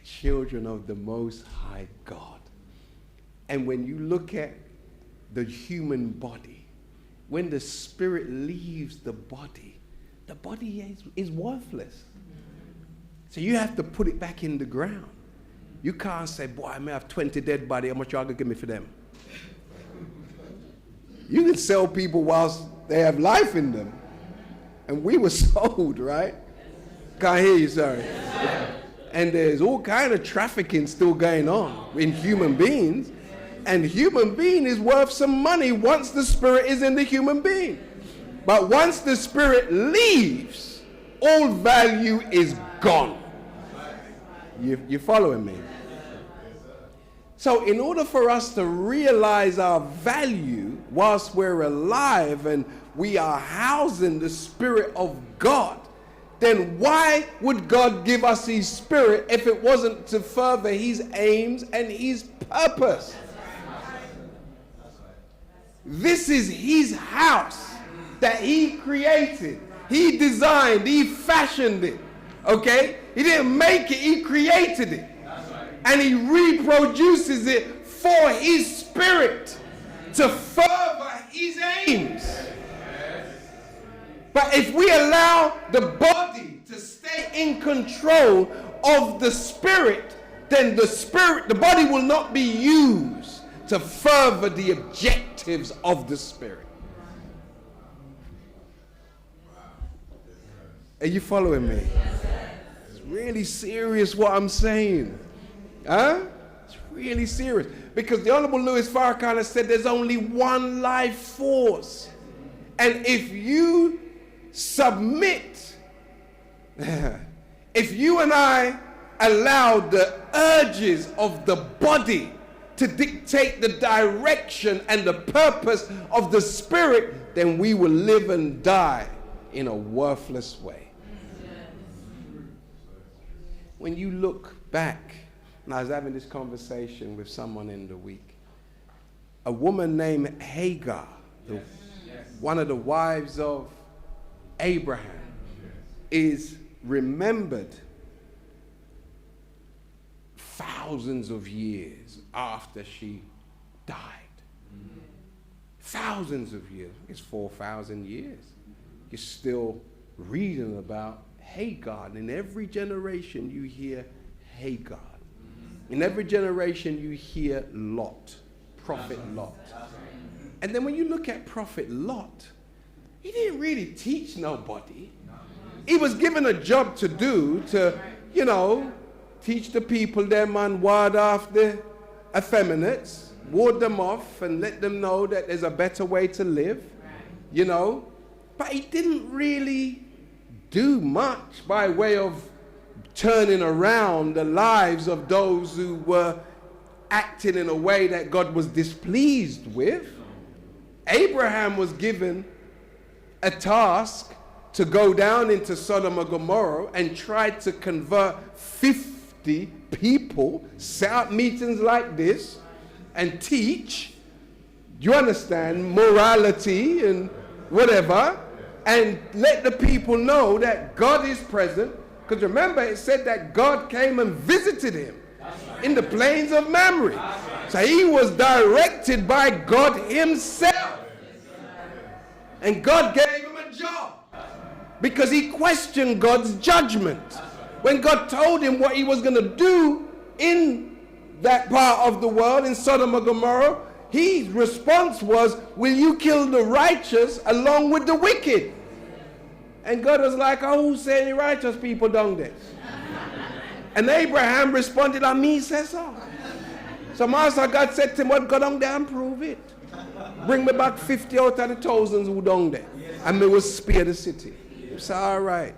children of the Most High God, and when you look at the human body, when the spirit leaves the body is worthless. So you have to put it back in the ground. You can't say, boy, I may have 20 dead bodies, how much y'all gonna give me for them? You can sell people whilst they have life in them. And we were sold, right? Can't hear you, sorry. And there's all kind of trafficking still going on in human beings. And human being is worth some money once the spirit is in the human being. But once the spirit leaves, all value is gone. You following me? So in order for us to realize our value whilst we're alive and we are housing the Spirit of God, then why would God give us his Spirit if it wasn't to further his aims and his purpose? This is his house that he created. He designed, he fashioned it. Okay? He didn't make it, he created it. And he reproduces it for his Spirit to further his aims. But if we allow the body to stay in control of the Spirit, then the body will not be used to further the objectives of the Spirit. Are you following me? It's really serious what I'm saying. Huh? It's really serious. Because the Honorable Louis Farrakhan has said there's only one life force. And if you submit, if you and I allow the urges of the body to dictate the direction and the purpose of the spirit, then we will live and die in a worthless way. When you look back, and I was having this conversation with someone in the week, a woman named Hagar, one of the wives of Abraham, is remembered thousands of years after she died. Thousands of years. It's 4,000 years. You're still reading about Hagar. And in every generation you hear Hagar. In every generation you hear Lot, Prophet Lot. And then when you look at Prophet Lot, he didn't really teach nobody. He was given a job to do, to, you know, teach the people them and ward off the effeminates, ward them off and let them know that there's a better way to live, you know. But he didn't really do much by way of turning around the lives of those who were acting in a way that God was displeased with. Abraham was given a task to go down into Sodom and Gomorrah and try to convert 50 people, set up meetings like this and teach, you understand, morality and whatever, and let the people know that God is present. Because remember, it said that God came and visited him in the plains of Mamre. So he was directed by God himself. And God gave him a job because he questioned God's judgment. When God told him what he was going to do in that part of the world, in Sodom and Gomorrah, his response was, will you kill the righteous along with the wicked? And God was like, oh, who say any righteous people down there? And Abraham responded, I mean, says so. So Master God said to him, well, go down there and prove it. Bring me back 50 out of the thousands who down there. And me will spare the city. He said, all right.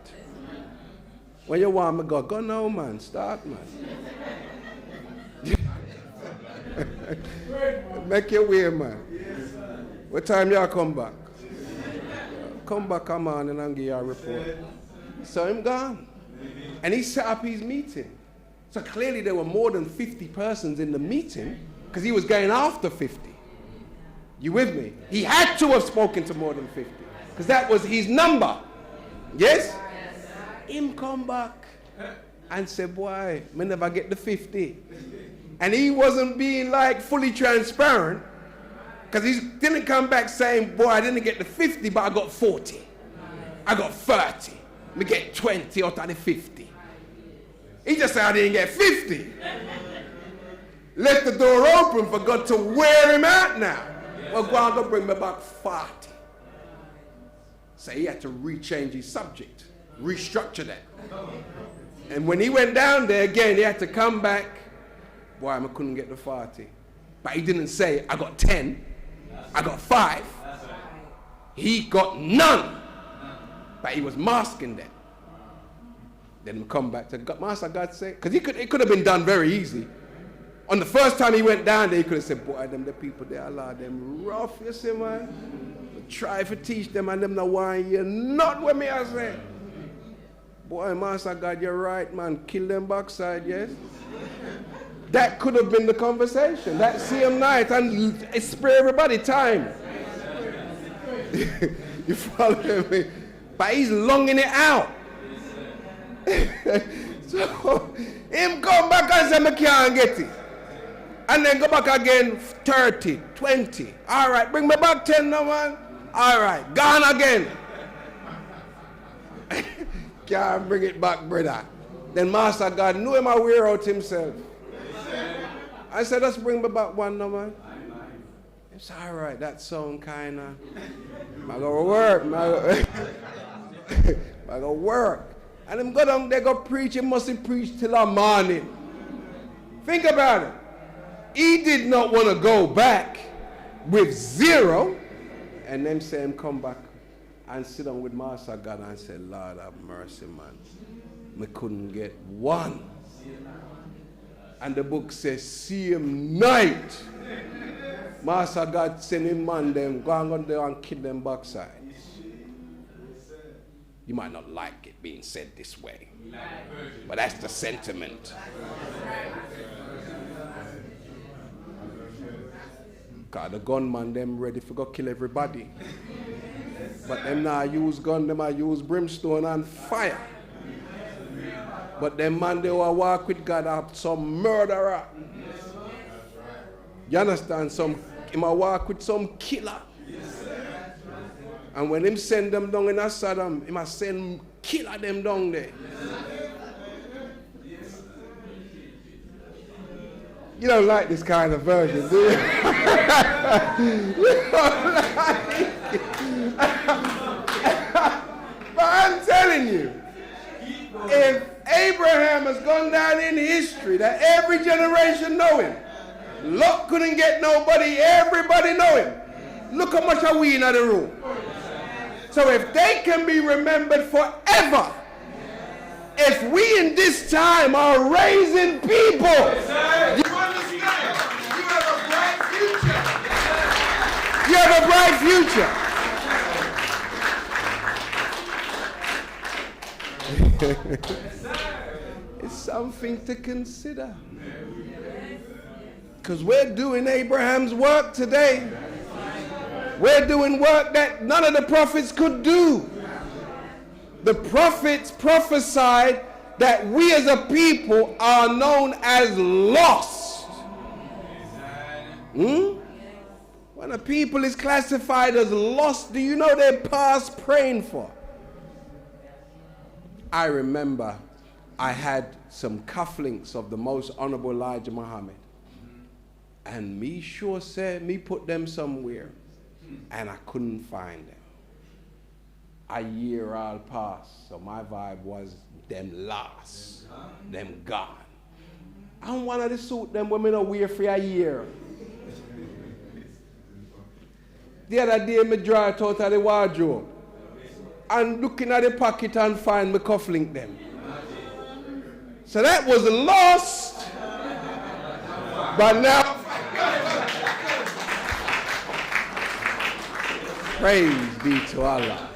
When you want me go now, man. Start, man. Make your way, man. What time y'all come back? Come back, come on, and I'll give you a report. So him gone. And he set up his meeting. So clearly there were more than 50 persons in the meeting because he was going after 50. You with me? He had to have spoken to more than 50 because that was his number. Yes? Him come back and say, boy, me never get the 50. And he wasn't being like fully transparent because he didn't come back saying, boy, I didn't get the 50, but I got 40. I got 30. Me get 20 out of the 50. He just said I didn't get 50. Left the door open for God to wear him out now. Well, God will bring me back 40. So he had to rechange his subject, restructure that. And when he went down there again, he had to come back. Boy, I couldn't get the 40. But he didn't say, I got 10. I got 5. He got none. But he was masking that. Then he come back to God. Master God said, because it could have been done very easy. On the first time he went down there, he could have said, boy, them the people there, Allah, them rough, you see, man. Try to teach them and them no want you not with me, I say. Boy, Master God, you're right, man. Kill them backside, yes? That could have been the conversation that same night, and it spare everybody time. You follow me? But he's longing it out. So him come back and say, I can't get it. And then go back again, 30, 20. All right, bring me back 10 now, man. All right, gone again. Can't bring it back, brother. Then Master God knew him a wear out himself. I said, let's bring me back one now, man. It's all right, that sound kind of, I go work, I go work. And him go down there, go preach, he mustn't preach till the morning. Think about it. He did not want to go back with 0 and then say him come back and sit down with Master God and say, Lord have mercy, man. Me couldn't get one. And the book says, same night, Master God send him man them, go on there and kill them backside. You might not like it being said this way, but that's the sentiment. God, the gunman them ready for go kill everybody. But them now use gun, them I use brimstone and fire. But them man they will walk with God are some murderer. You understand? He might walk with some killer. And when him send them down in a Saddam, he must send killer them down there. You don't like this kind of version, do you? You don't like it. But I'm telling you, if Abraham has gone down in history, that every generation know him. Lot couldn't get nobody, everybody know him. Look how much are we in the room. So if they can be remembered forever, if we in this time are raising people, you understand? You have a bright future. You have a bright future. It's something to consider. Because we're doing Abraham's work today. We're doing work that none of the prophets could do. The prophets prophesied that we as a people are known as lost. When a people is classified as lost, do you know they're past praying for? I remember I had some cufflinks of the most honorable Elijah Muhammad. And me sure said, me put them somewhere. And I couldn't find them. A year all passed, so my vibe was them lost, them gone. And one of the suit them women are wear for a year. The other day, me draw it out of the wardrobe and looking at the pocket and find my cufflink them. So that was lost, but now. Praise be to Allah.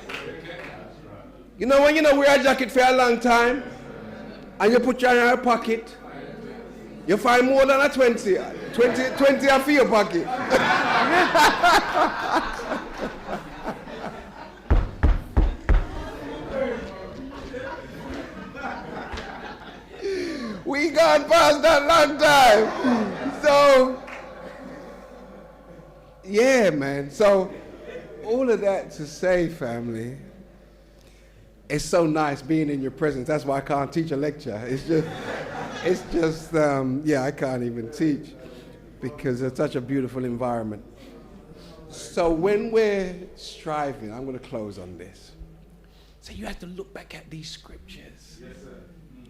You know when you know wear a jacket for a long time and you put it in your pocket, you find more than a 20 are for your pocket. We gone past that long time. So, yeah, man. So, all of that to say, family, it's so nice being in your presence. That's why I can't teach a lecture. I can't even teach because it's such a beautiful environment. So when we're striving, I'm going to close on this. So you have to look back at these scriptures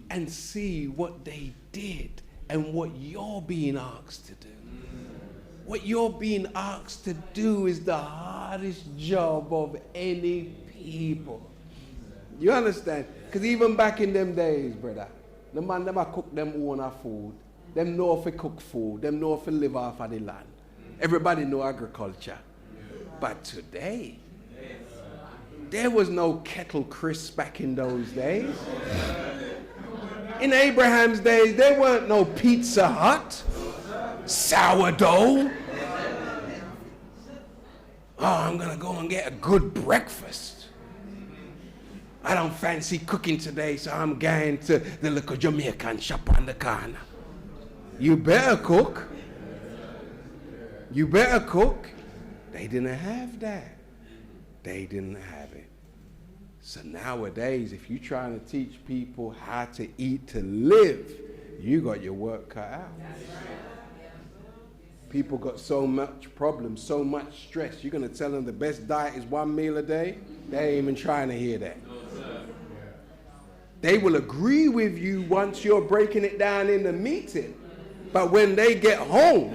and see what they did and what you're being asked to do. What you're being asked to do is the hardest job of any people. You understand? Because even back in them days, brother, the man them a cook them own food. Them know if they cook food. Them know if they live off of the land. Everybody know agriculture. But today, there was no kettle crisp back in those days. In Abraham's days, there weren't no Pizza Hut. Sourdough. Oh, I'm going to go and get a good breakfast. I don't fancy cooking today, so I'm going to the little Jamaican shop on the corner. You better cook. You better cook. They didn't have that. They didn't have it. So nowadays, if you're trying to teach people how to eat to live, you got your work cut out. People got so much problems, so much stress. You're going to tell them the best diet is one meal a day? They ain't even trying to hear that. They will agree with you once you're breaking it down in the meeting. But when they get home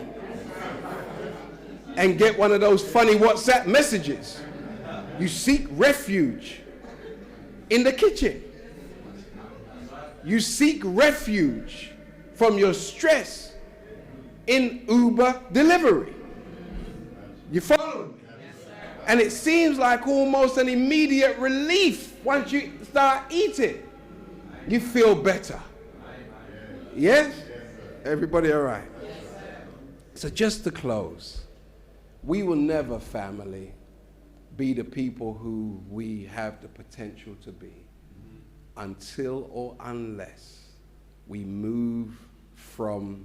and get one of those funny WhatsApp messages, You seek refuge in the kitchen. You seek refuge from your stress in Uber delivery. You follow me? And it seems like almost an immediate relief once you start eating. You feel better. Yes? Everybody all right? So just to close, we will never, family, be the people who we have the potential to be until or unless we move from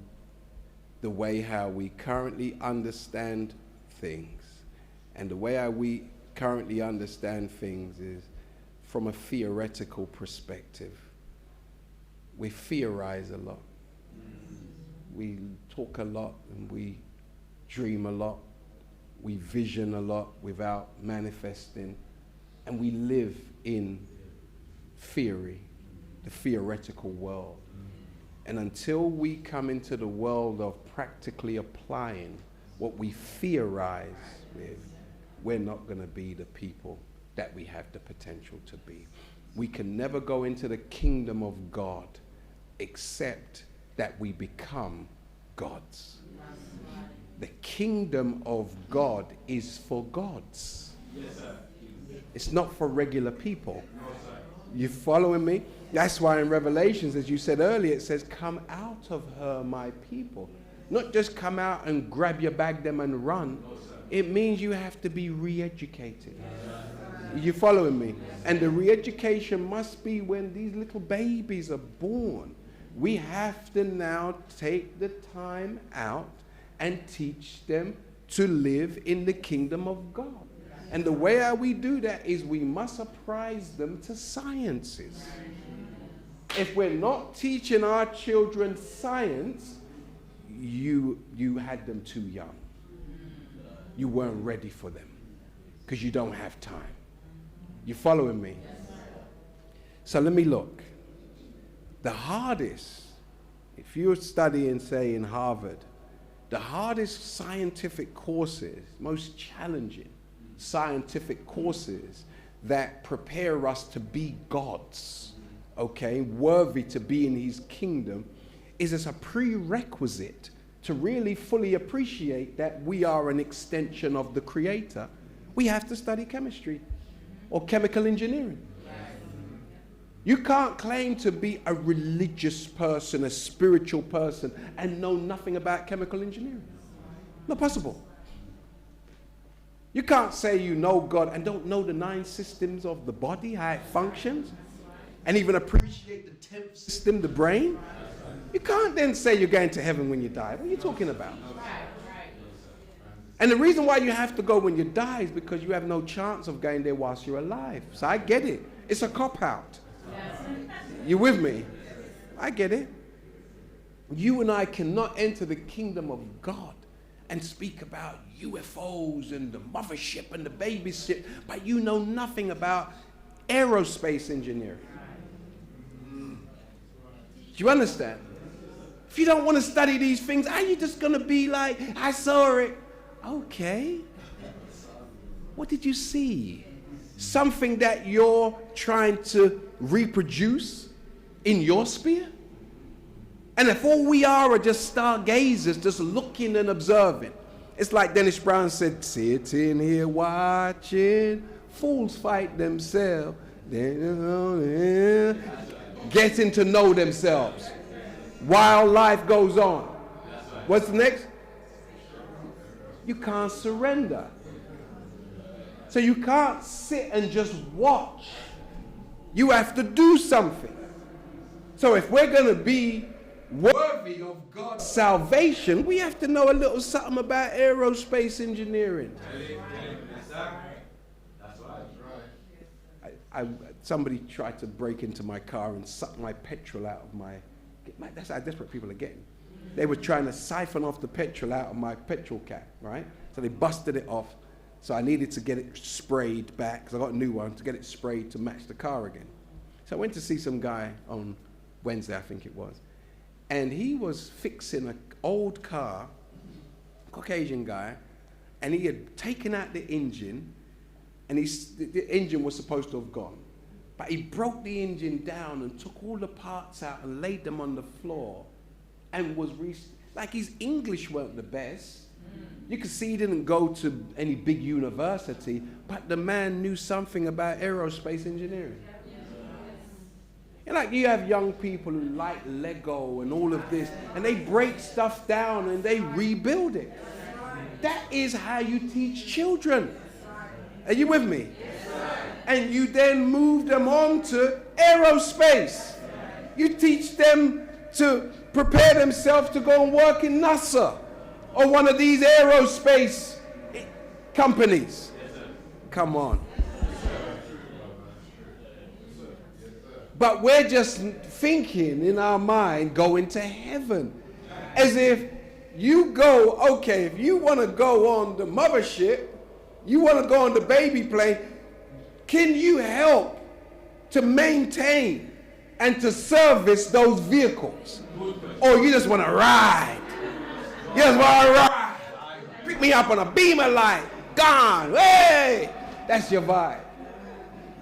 the way how we currently understand things. And the way how we currently understand things is from a theoretical perspective. We theorize a lot. We talk a lot and we dream a lot. We vision a lot without manifesting. And we live in theory, the theoretical world. And until we come into the world of practically applying what we theorize with, we're not going to be the people that we have the potential to be. We can never go into the kingdom of God except that we become gods. The kingdom of God is for gods. Yes, sir. It's not for regular people. No, sir. You following me? That's why in Revelations, as you said earlier, it says, come out of her, my people. Not just come out and grab your bag them and run. No, it means you have to be re-educated. Yes. You following me? Yes. And the re-education must be when these little babies are born. We have to now take the time out and teach them to live in the kingdom of God. And the way how we do that is we must apprise them to sciences. If we're not teaching our children science, you had them too young. You weren't ready for them because you don't have time. You following me? So let me look. The hardest, if you're studying, say, in Harvard, the hardest scientific courses, most challenging scientific courses that prepare us to be gods, okay, worthy to be in his kingdom, is as a prerequisite to really fully appreciate that we are an extension of the Creator. We have to study chemistry or chemical engineering. You can't claim to be a religious person, a spiritual person, and know nothing about chemical engineering. Not possible. You can't say you know God and don't know the 9 systems of the body, how it functions, and even appreciate the 10th system, the brain. You can't then say you're going to heaven when you die. What are you talking about? And the reason why you have to go when you die is because you have no chance of going there whilst you're alive. So I get it. It's a cop-out. You with me? I get it. You and I cannot enter the kingdom of God and speak about UFOs and the mothership and the baby ship, but you know nothing about aerospace engineering. Do you understand? If you don't want to study these things, are you just going to be like, I saw it? Okay. What did you see? Something that you're trying to reproduce in your sphere? And if all we are just stargazers, just looking and observing, it's like Dennis Brown said, sitting here watching fools fight themselves, getting to know themselves while life goes on. What's next? You can't surrender. So you can't sit and just watch. You have to do something. So if we're going to be worthy of God's salvation, we have to know a little something about aerospace engineering. Somebody tried to break into my car and suck my petrol out of my... That's how desperate people are getting. They were trying to siphon off the petrol out of my petrol cap, right? So they busted it off. So I needed to get it sprayed back, because I got a new one, to get it sprayed to match the car again. So I went to see some guy on Wednesday, I think it was. And he was fixing an old car, Caucasian guy, and he had taken out the engine, and the engine was supposed to have gone. But he broke the engine down and took all the parts out and laid them on the floor and was like his English weren't the best. You could see he didn't go to any big university, but the man knew something about aerospace engineering. And like you have young people who like Lego and all of this, and they break stuff down and they rebuild it. That is how you teach children. Are you with me? And you then move them on to aerospace. You teach them to prepare themselves to go and work in NASA or one of these aerospace companies. Come on. But we're just thinking in our mind going to heaven. As if you go, okay, if you want to go on the mothership, you want to go on the baby plane, can you help to maintain and to service those vehicles? Or you just want to ride? You just want to ride. Pick me up on a beamer light. Gone. Hey! That's your vibe.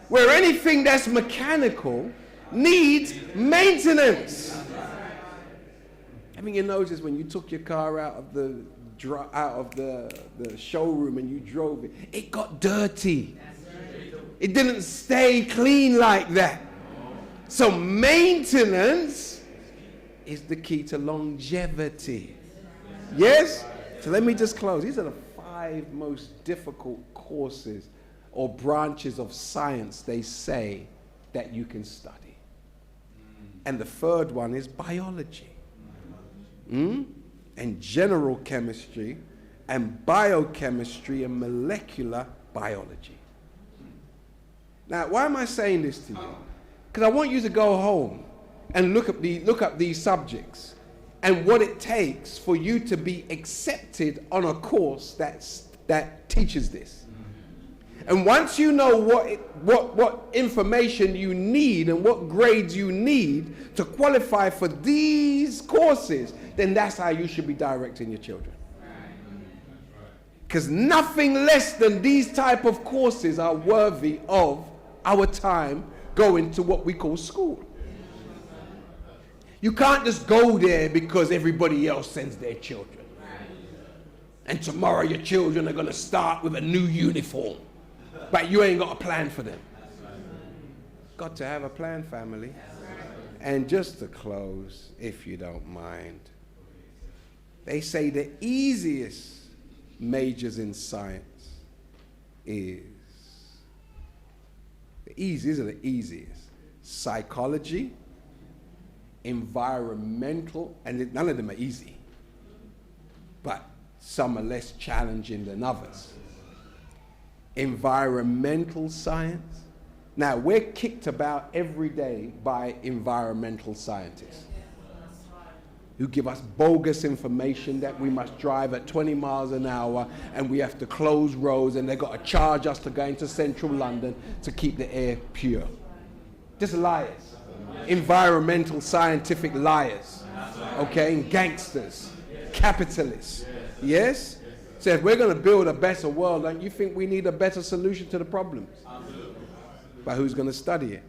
Where anything that's mechanical needs maintenance. I mean, you notice when you took your car out of the showroom and you drove it, it got dirty. It didn't stay clean like that. So maintenance is the key to longevity. Yes? So let me just close. These are the 5 most difficult courses or branches of science they say that you can study. And the 3rd one is biology. And general chemistry and biochemistry and molecular biology. Now, why am I saying this to you? Because I want you to go home and look up these subjects and what it takes for you to be accepted on a course that teaches this. And once you know what information you need and what grades you need to qualify for these courses, then that's how you should be directing your children. Because nothing less than these type of courses are worthy of our time going to what we call school. You can't just go there because everybody else sends their children. And tomorrow your children are going to start with a new uniform. But you ain't got a plan for them. Got to have a plan, family. And just to close, if you don't mind, they say the easiest majors in science is, these are the easiest: psychology, environmental, and none of them are easy, but some are less challenging than others. Environmental science. Now, we're kicked about every day by environmental scientists who give us bogus information that we must drive at 20 miles an hour and we have to close roads and they've got to charge us to go into central London to keep the air pure. Just liars. Environmental scientific liars. Okay? And gangsters. Capitalists. Yes? So if we're going to build a better world, don't you think we need a better solution to the problems? But who's going to study it?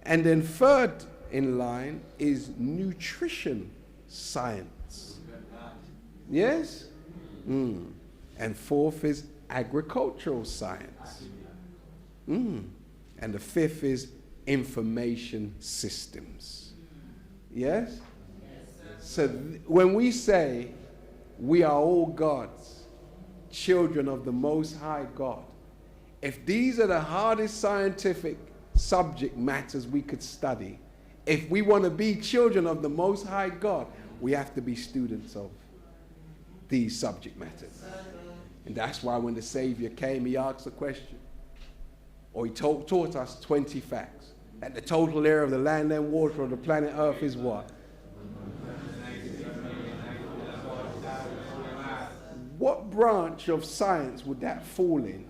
And then 3rd in line is nutrition science. Yes? And 4th is agricultural science. And the 5th is information systems. Yes? So when we say we are all God's children of the Most High God, if these are the hardest scientific subject matters we could study, if we want to be children of the Most High God, we have to be students of these subject matters. And that's why when the Savior came, he asked a question. Or he taught us 20 facts. That the total area of the land and water of the planet Earth is what? What branch of science would that fall in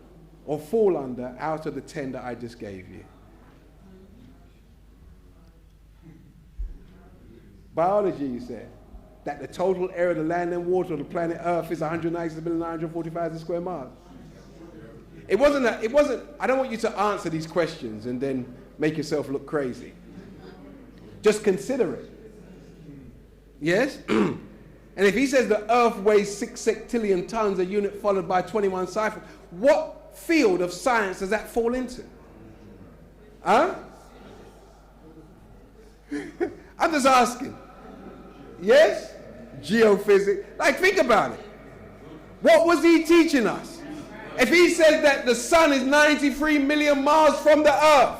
or fall under out of the 10 that I just gave you? Biology, you said. That the total area of the land and water of the planet Earth is 196,940,000 square miles. It wasn't, I don't want you to answer these questions and then make yourself look crazy. Just consider it. Yes? And if he says the earth weighs 6 sectillion tons, a unit followed by 21 ciphers, what field of science does that fall into? Huh? I'm just asking. Yes? Geophysics. Like, think about it. What was he teaching us? If he says that the sun is 93 million miles from the earth,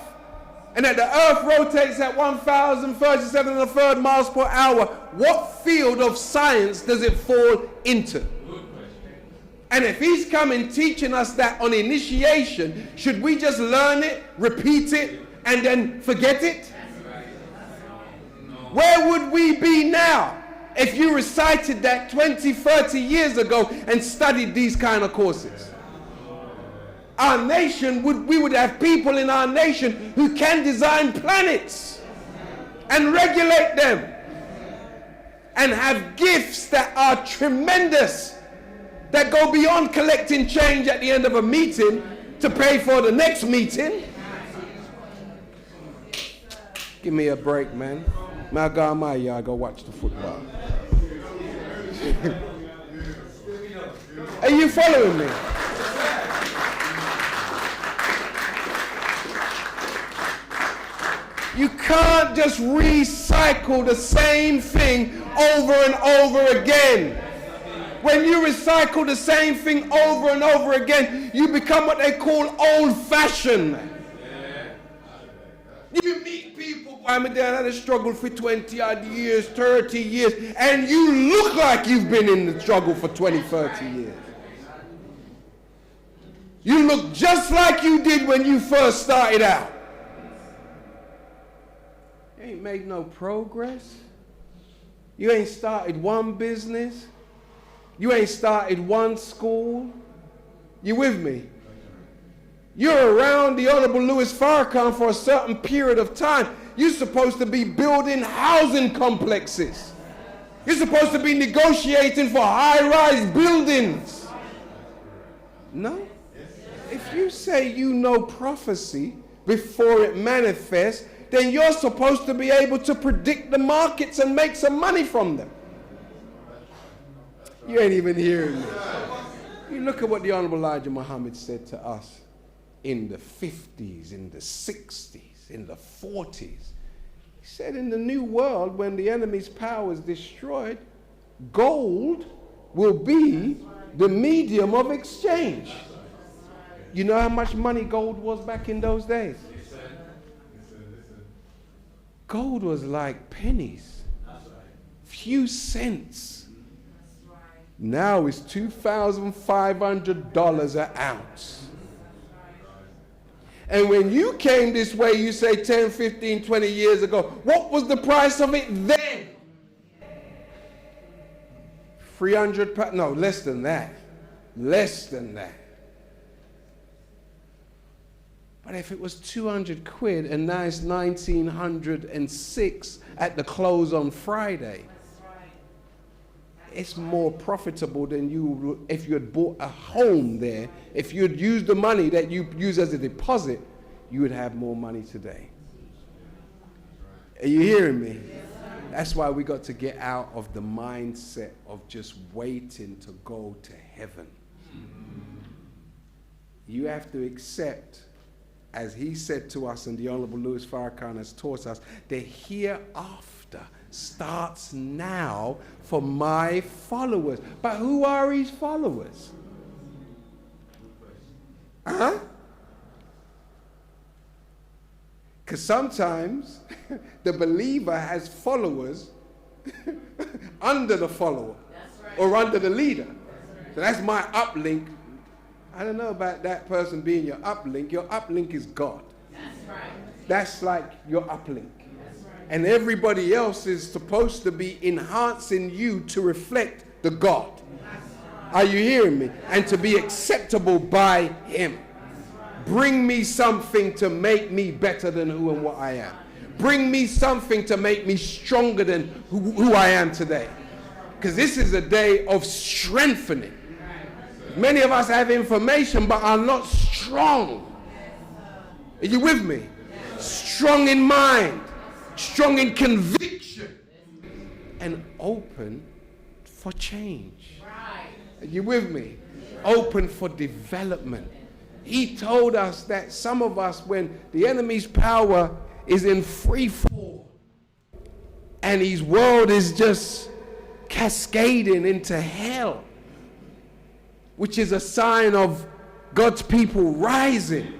and that the earth rotates at 1,037 1/3 miles per hour, what field of science does it fall into? And if he's coming teaching us that on initiation, should we just learn it, repeat it, and then forget it? Where would we be now if you recited that 20, 30 years ago and studied these kind of courses? Our nation, we would have people in our nation who can design planets and regulate them and have gifts that are tremendous, that go beyond collecting change at the end of a meeting to pay for the next meeting. Give me a break, man. May I go on my yard, go watch the football. Are you following me? You can't just recycle the same thing over and over again. When you recycle the same thing over and over again, you become what they call old-fashioned. You meet people, I mean, they had a struggle for 20 odd years, 30 years, and you look like you've been in the struggle for 20, 30 years. You look just like you did when you first started out. You ain't made no progress. You ain't started one business. You ain't started one school. You with me? You're around the Honorable Louis Farrakhan for a certain period of time. You're supposed to be building housing complexes. You're supposed to be negotiating for high-rise buildings. No? If you say you know prophecy before it manifests, then you're supposed to be able to predict the markets and make some money from them. You ain't even hearing me. You look at what the Honorable Elijah Muhammad said to us in the 50s, in the 60s, in the 40s. He said in the new world, when the enemy's power is destroyed, gold will be the medium of exchange. You know how much money gold was back in those days? Gold was like pennies, few cents. Now it's $2,500 an ounce. And when you came this way, you say 10, 15, 20 years ago, what was the price of it then? 300 pounds? No, less than that. Less than that. But if it was 200 quid and now it's 1906 at the close on Friday, it's more profitable than you if you had bought a home there. If you had used the money that you use as a deposit, you would have more money today. Are you hearing me? That's why we got to get out of the mindset of just waiting to go to heaven. You have to accept, as he said to us, and the Honorable Louis Farrakhan has taught us, the hereafter starts now for my followers. But who are his followers? Huh? Because sometimes the believer has followers under the follower, or under the leader. So that's my uplink. I don't know about that person being your uplink. Your uplink is God. That's right. That's like your uplink. That's right. And everybody else is supposed to be enhancing you to reflect the God. Are you hearing me? And to be acceptable by him. Bring me something to make me better than who and what I am. Bring me something to make me stronger than who I am today. Because this is a day of strengthening. Many of us have information but are not strong. Are you with me? Strong in mind, strong in conviction, and open for change. Are you with me? Open for development. He told us that some of us, when the enemy's power is in free fall and his world is just cascading into hell, which is a sign of God's people rising,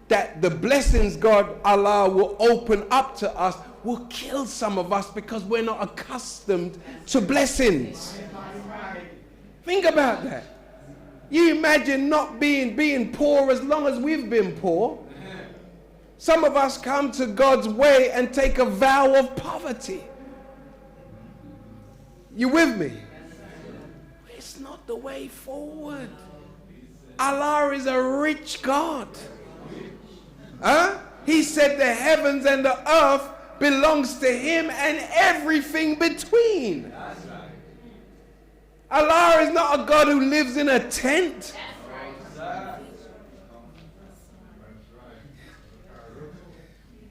that the blessings God, Allah, will open up to us will kill some of us because we're not accustomed to blessings. Think about that. You imagine not being poor as long as we've been poor. Some of us come to God's way and take a vow of poverty. You with me? It's not the way forward. Allah is a rich God. He said the heavens and the earth belongs to him and everything between. Allah is not a God who lives in a tent.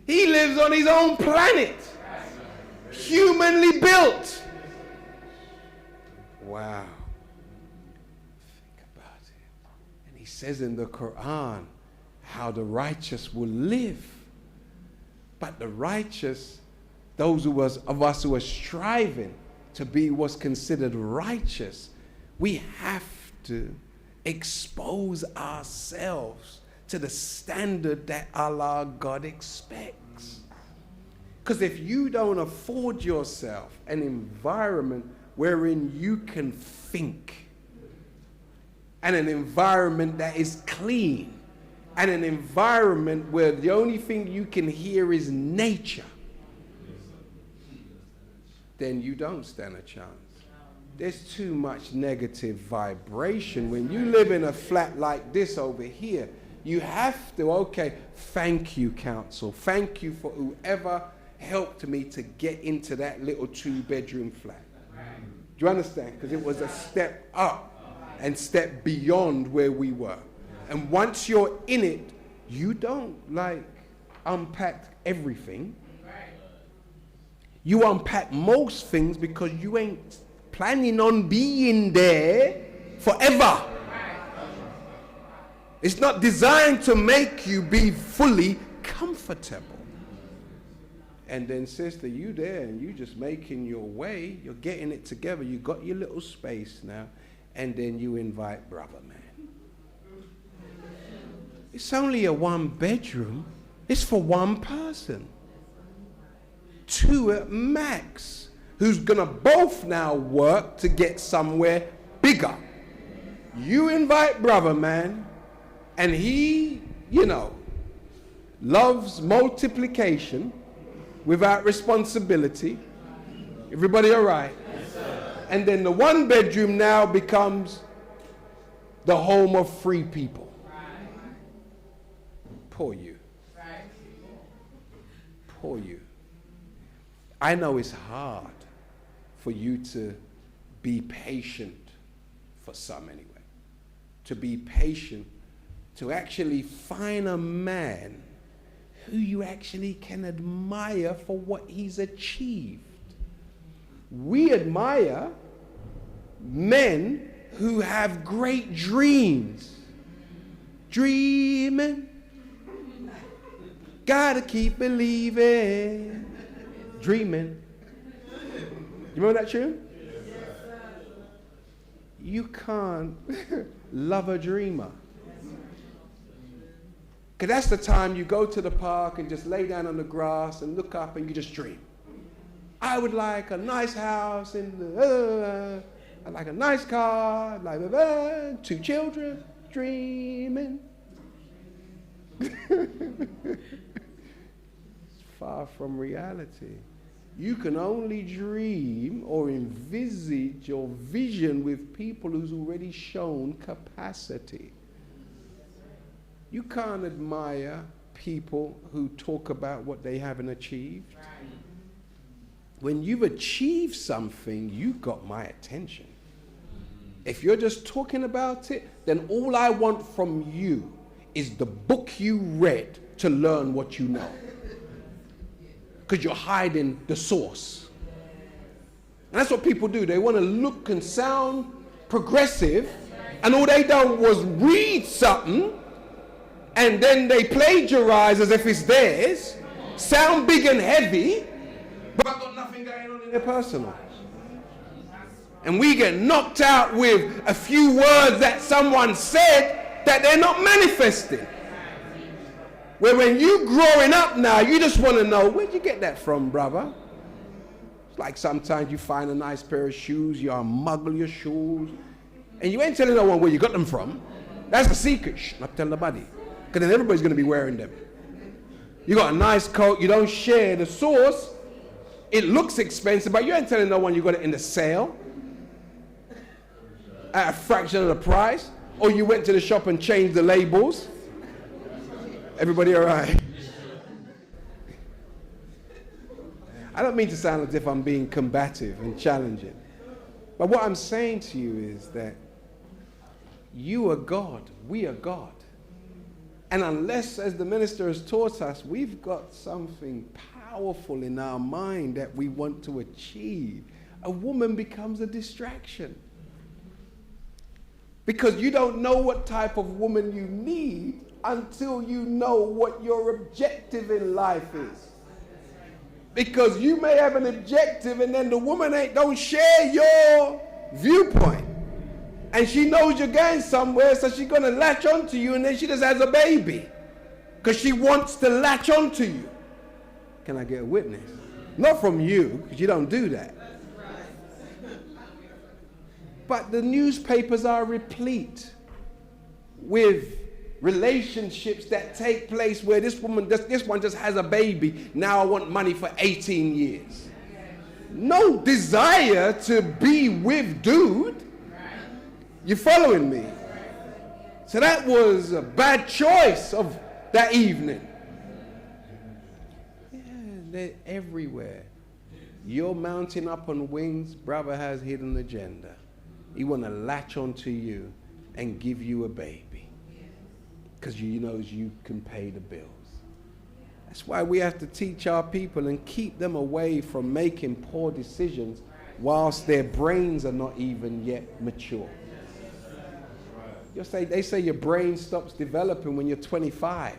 He lives on his own planet, humanly built. Wow. Think about it. And he says in the Quran how the righteous will live. But the righteous, those of us who are striving to be what's considered righteous, we have to expose ourselves to the standard that Allah God expects. Because if you don't afford yourself an environment wherein you can think, and an environment that is clean, and an environment where the only thing you can hear is nature, then you don't stand a chance. There's too much negative vibration. When you live in a flat like this over here, you have to, okay, thank you, council. Thank you for whoever helped me to get into that little 2-bedroom flat. Do you understand? Because it was a step up and step beyond where we were. And once you're in it, you don't unpack everything. You unpack most things because you ain't planning on being there forever. It's not designed to make you be fully comfortable. And then, sister, you there and you just making your way. You're getting it together. You got your little space now. And then you invite brother, man. It's only a 1-bedroom. It's for one person. 2 at max. Who's going to both now work to get somewhere bigger. You invite brother, man. And he, loves multiplication without responsibility. Everybody all right? Yes, sir. And then the 1-bedroom now becomes the home of free people. Right. Poor you. Right. Poor you. I know it's hard for you to be patient, for some anyway. To be patient, to actually find a man who you actually can admire for what he's achieved. We admire men who have great dreams. Dreaming. Gotta keep believing. Dreaming. You remember that tune? You can't love a dreamer. Because that's the time you go to the park and just lay down on the grass and look up and you just dream. I would like a nice house and I'd like a nice car, like 2 children, dreaming. It's far from reality. You can only dream or envisage or vision with people who's already shown capacity. You can't admire people who talk about what they haven't achieved. When you've achieved something, you got my attention. If you're just talking about it, then all I want from you is the book you read to learn what you know. Because you're hiding the source. And that's what people do. They want to look and sound progressive, and all they done was read something, and then they plagiarize as if it's theirs, sound big and heavy, but got nothing going on in their personal. And we get knocked out with a few words that someone said that they're not manifesting. Where when you growing up now, you just want to know, where'd you get that from, brother? It's like sometimes you find a nice pair of shoes, you unmuggle your shoes, and you ain't telling no one where you got them from. That's the secret. Not tell nobody. Because then everybody's going to be wearing them. You got a nice coat, you don't share the source. It looks expensive, but you ain't telling no one you got it in the sale at a fraction of the price, or you went to the shop and changed the labels. Everybody all right? I don't mean to sound as if I'm being combative and challenging, but what I'm saying to you is that you are God, we are God. And unless, as the minister has taught us, we've got something powerful in our mind that we want to achieve, a woman becomes a distraction. Because you don't know what type of woman you need until you know what your objective in life is. Because you may have an objective and then the woman don't share your viewpoint. And she knows you're going somewhere, so she's going to latch onto you, and then she just has a baby. Because she wants to latch onto you. Can I get a witness? Not from you, because you don't do that. But the newspapers are replete with relationships that take place where this one just has a baby. Now I want money for 18 years. No desire to be with dude. You following me? So that was a bad choice of that evening. Yeah, they're everywhere. You're mounting up on wings, brother has hidden agenda. He want to latch onto you and give you a baby because he knows you can pay the bills. That's why we have to teach our people and keep them away from making poor decisions whilst their brains are not even yet mature. They say your brain stops developing when you're 25.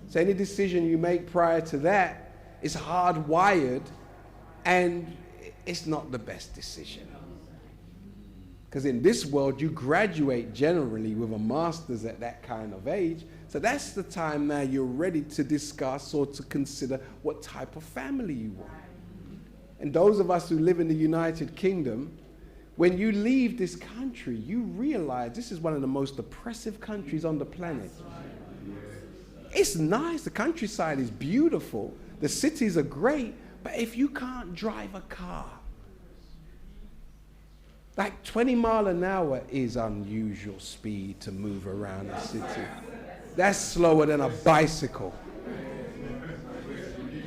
So any decision you make prior to that is hardwired, and it's not the best decision. Because in this world, you graduate generally with a master's at that kind of age. So that's the time now you're ready to discuss or to consider what type of family you want. And those of us who live in the United Kingdom, when you leave this country, you realize this is one of the most oppressive countries on the planet. It's nice. The countryside is beautiful. The cities are great. But if you can't drive a car, like 20 miles an hour is unusual speed to move around the city. That's slower than a bicycle.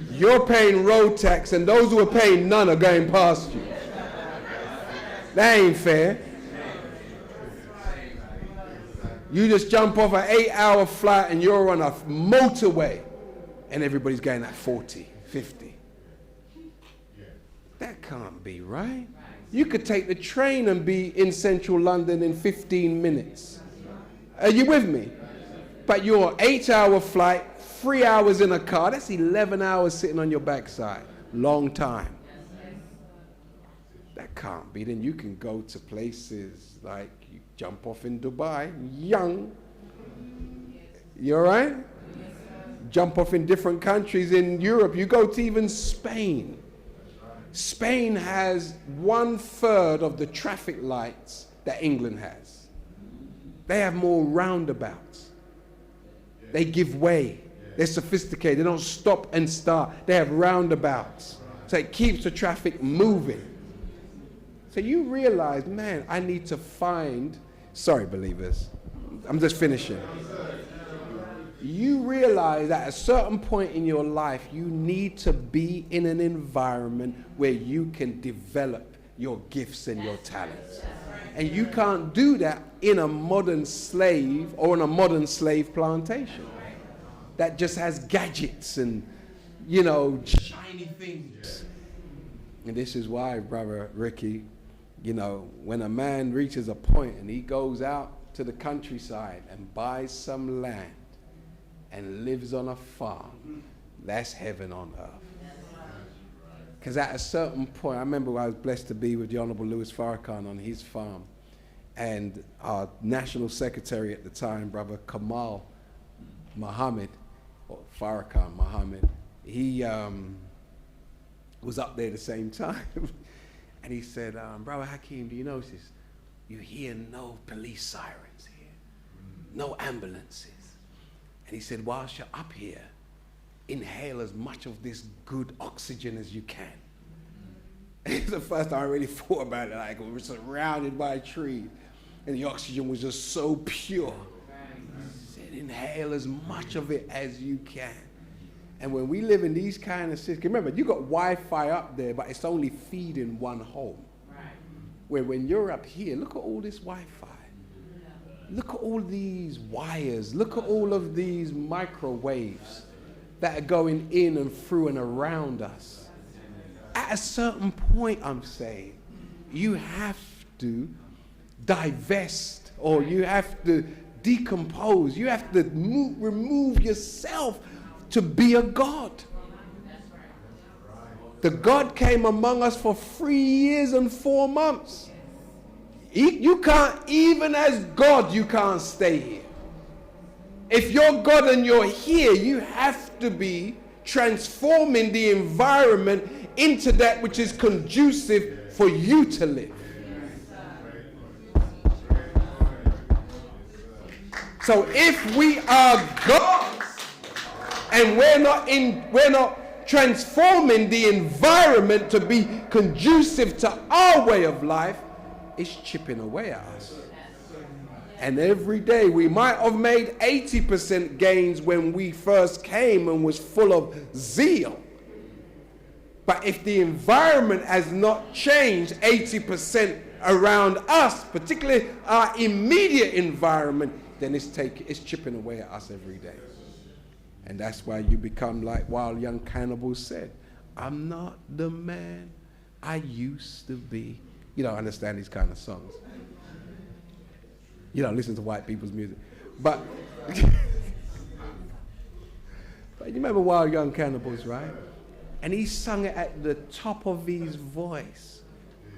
You're paying road tax and those who are paying none are going past you. That ain't fair. You just jump off an 8-hour flight and you're on a motorway and everybody's going at 40, 50. That can't be right. You could take the train and be in central London in 15 minutes. Are you with me? But your 8-hour flight, 3 hours in a car, that's 11 hours sitting on your backside. Long time. That can't be. Then you can go to places like you jump off in Dubai, young. You all right? Jump off in different countries in Europe. You go to even Spain. Spain has 1/3 of the traffic lights that England has. They have more roundabouts. They give way. They're sophisticated. They don't stop and start. They have roundabouts. So it keeps the traffic moving. So you realize, man, I need to find, sorry believers, I'm just finishing. You realize at a certain point in your life, you need to be in an environment where you can develop your gifts and your talents. And you can't do that in a modern slave or in a modern slave plantation that just has gadgets and, shiny things. And this is why, Brother Ricky, when a man reaches a point and he goes out to the countryside and buys some land and lives on a farm, that's heaven on earth. Because at a certain point, I remember I was blessed to be with the Honorable Louis Farrakhan on his farm, and our national secretary at the time, Brother Kamal Muhammad, or Farrakhan Muhammad, he was up there at the same time. And he said, Brother Hakeem, do you notice this? You hear no police sirens here, no ambulances. And he said, whilst you're up here, inhale as much of this good oxygen as you can. It's the first time I really thought about it. Like, we were surrounded by trees, and the oxygen was just so pure. He said, inhale as much of it as you can. And when we live in these kind of cities, remember, you got Wi-Fi up there, but it's only feeding one home. Right. Where when you're up here, look at all this Wi-Fi. Look at all these wires. Look at all of these microwaves that are going in and through and around us. At a certain point, I'm saying, you have to divest, or you have to decompose. You have to remove yourself to be a God. The God came among us for 3 years and 4 months. You can't, even as God, you can't stay here. If you're God and you're here, you have to be transforming the environment into that which is conducive for you to live. So if we are gods and we're not transforming the environment to be conducive to our way of life, it's chipping away at us. And every day we might have made 80% gains when we first came and was full of zeal. But if the environment has not changed 80% around us, particularly our immediate environment, then it's chipping away at us every day. And that's why you become like Wild Young Cannibal said, I'm not the man I used to be. You don't understand these kind of songs. You don't listen to white people's music. But but you remember Wild Young Cannibals, right? And he sung it at the top of his voice.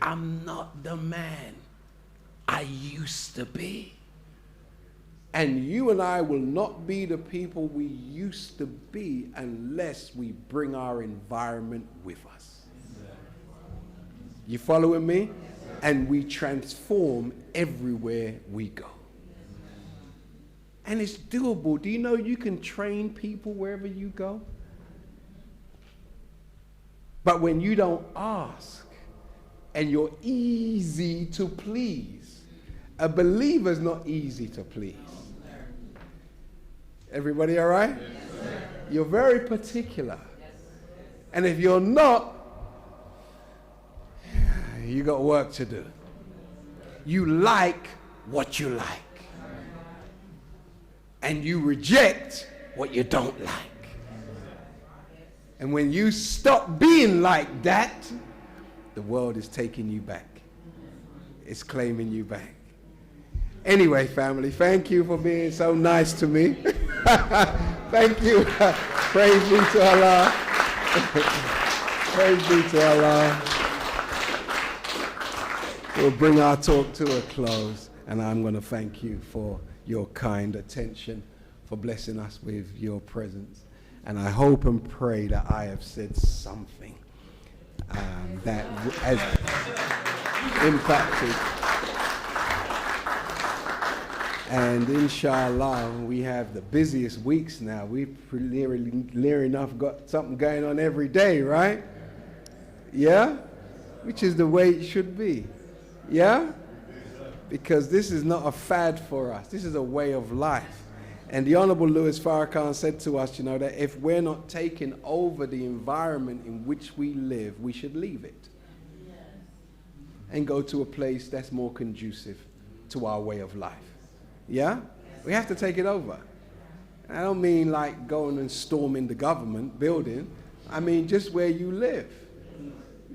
I'm not the man I used to be. And you and I will not be the people we used to be unless we bring our environment with us. You following me? And we transform everywhere we go. And it's doable. Do you know you can train people wherever you go? But when you don't ask and you're easy to please, a believer's not easy to please. Everybody all right? Yes, you're very particular. Yes. And if you're not, you got work to do. You like what you like. And you reject what you don't like. And when you stop being like that, the world is taking you back. It's claiming you back. Anyway, family, thank you for being so nice to me. Thank you. Praise be to Allah. Praise be to Allah. We'll bring our talk to a close, and I'm going to thank you for your kind attention, for blessing us with your presence. And I hope and pray that I have said something that has impacted. And inshallah, we have the busiest weeks now. We've near enough got something going on every day, right? Yeah? Which is the way it should be. Yeah? Because this is not a fad for us. This is a way of life. And the Honorable Louis Farrakhan said to us, that if we're not taking over the environment in which we live, we should leave it. and go to a place that's more conducive to our way of life. Yeah? We have to take it over. I don't mean like going and storming the government building. I mean just where you live.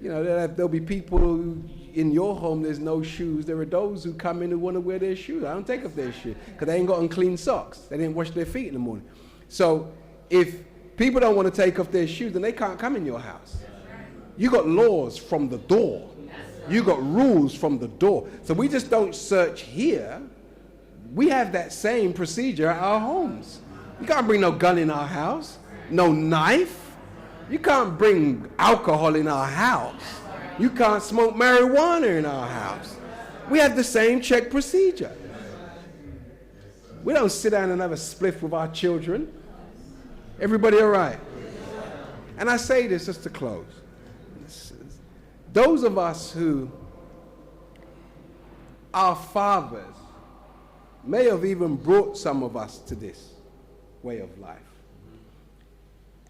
You know, there'll be people who, in your home there's no shoes. There are those who come in who want to wear their shoes. I don't take off their shoes because they ain't got on clean socks. They didn't wash their feet in the morning. So if people don't want to take off their shoes, then they can't come in your house. You got laws from the door. You got rules from the door. So we just don't search here. We have that same procedure at our homes. You can't bring no gun in our house, no knife. You can't bring alcohol in our house. You can't smoke marijuana in our house. We have the same check procedure. We don't sit down and have a spliff with our children. Everybody all right? And I say this just to close. Those of us who our fathers may have even brought some of us to this way of life.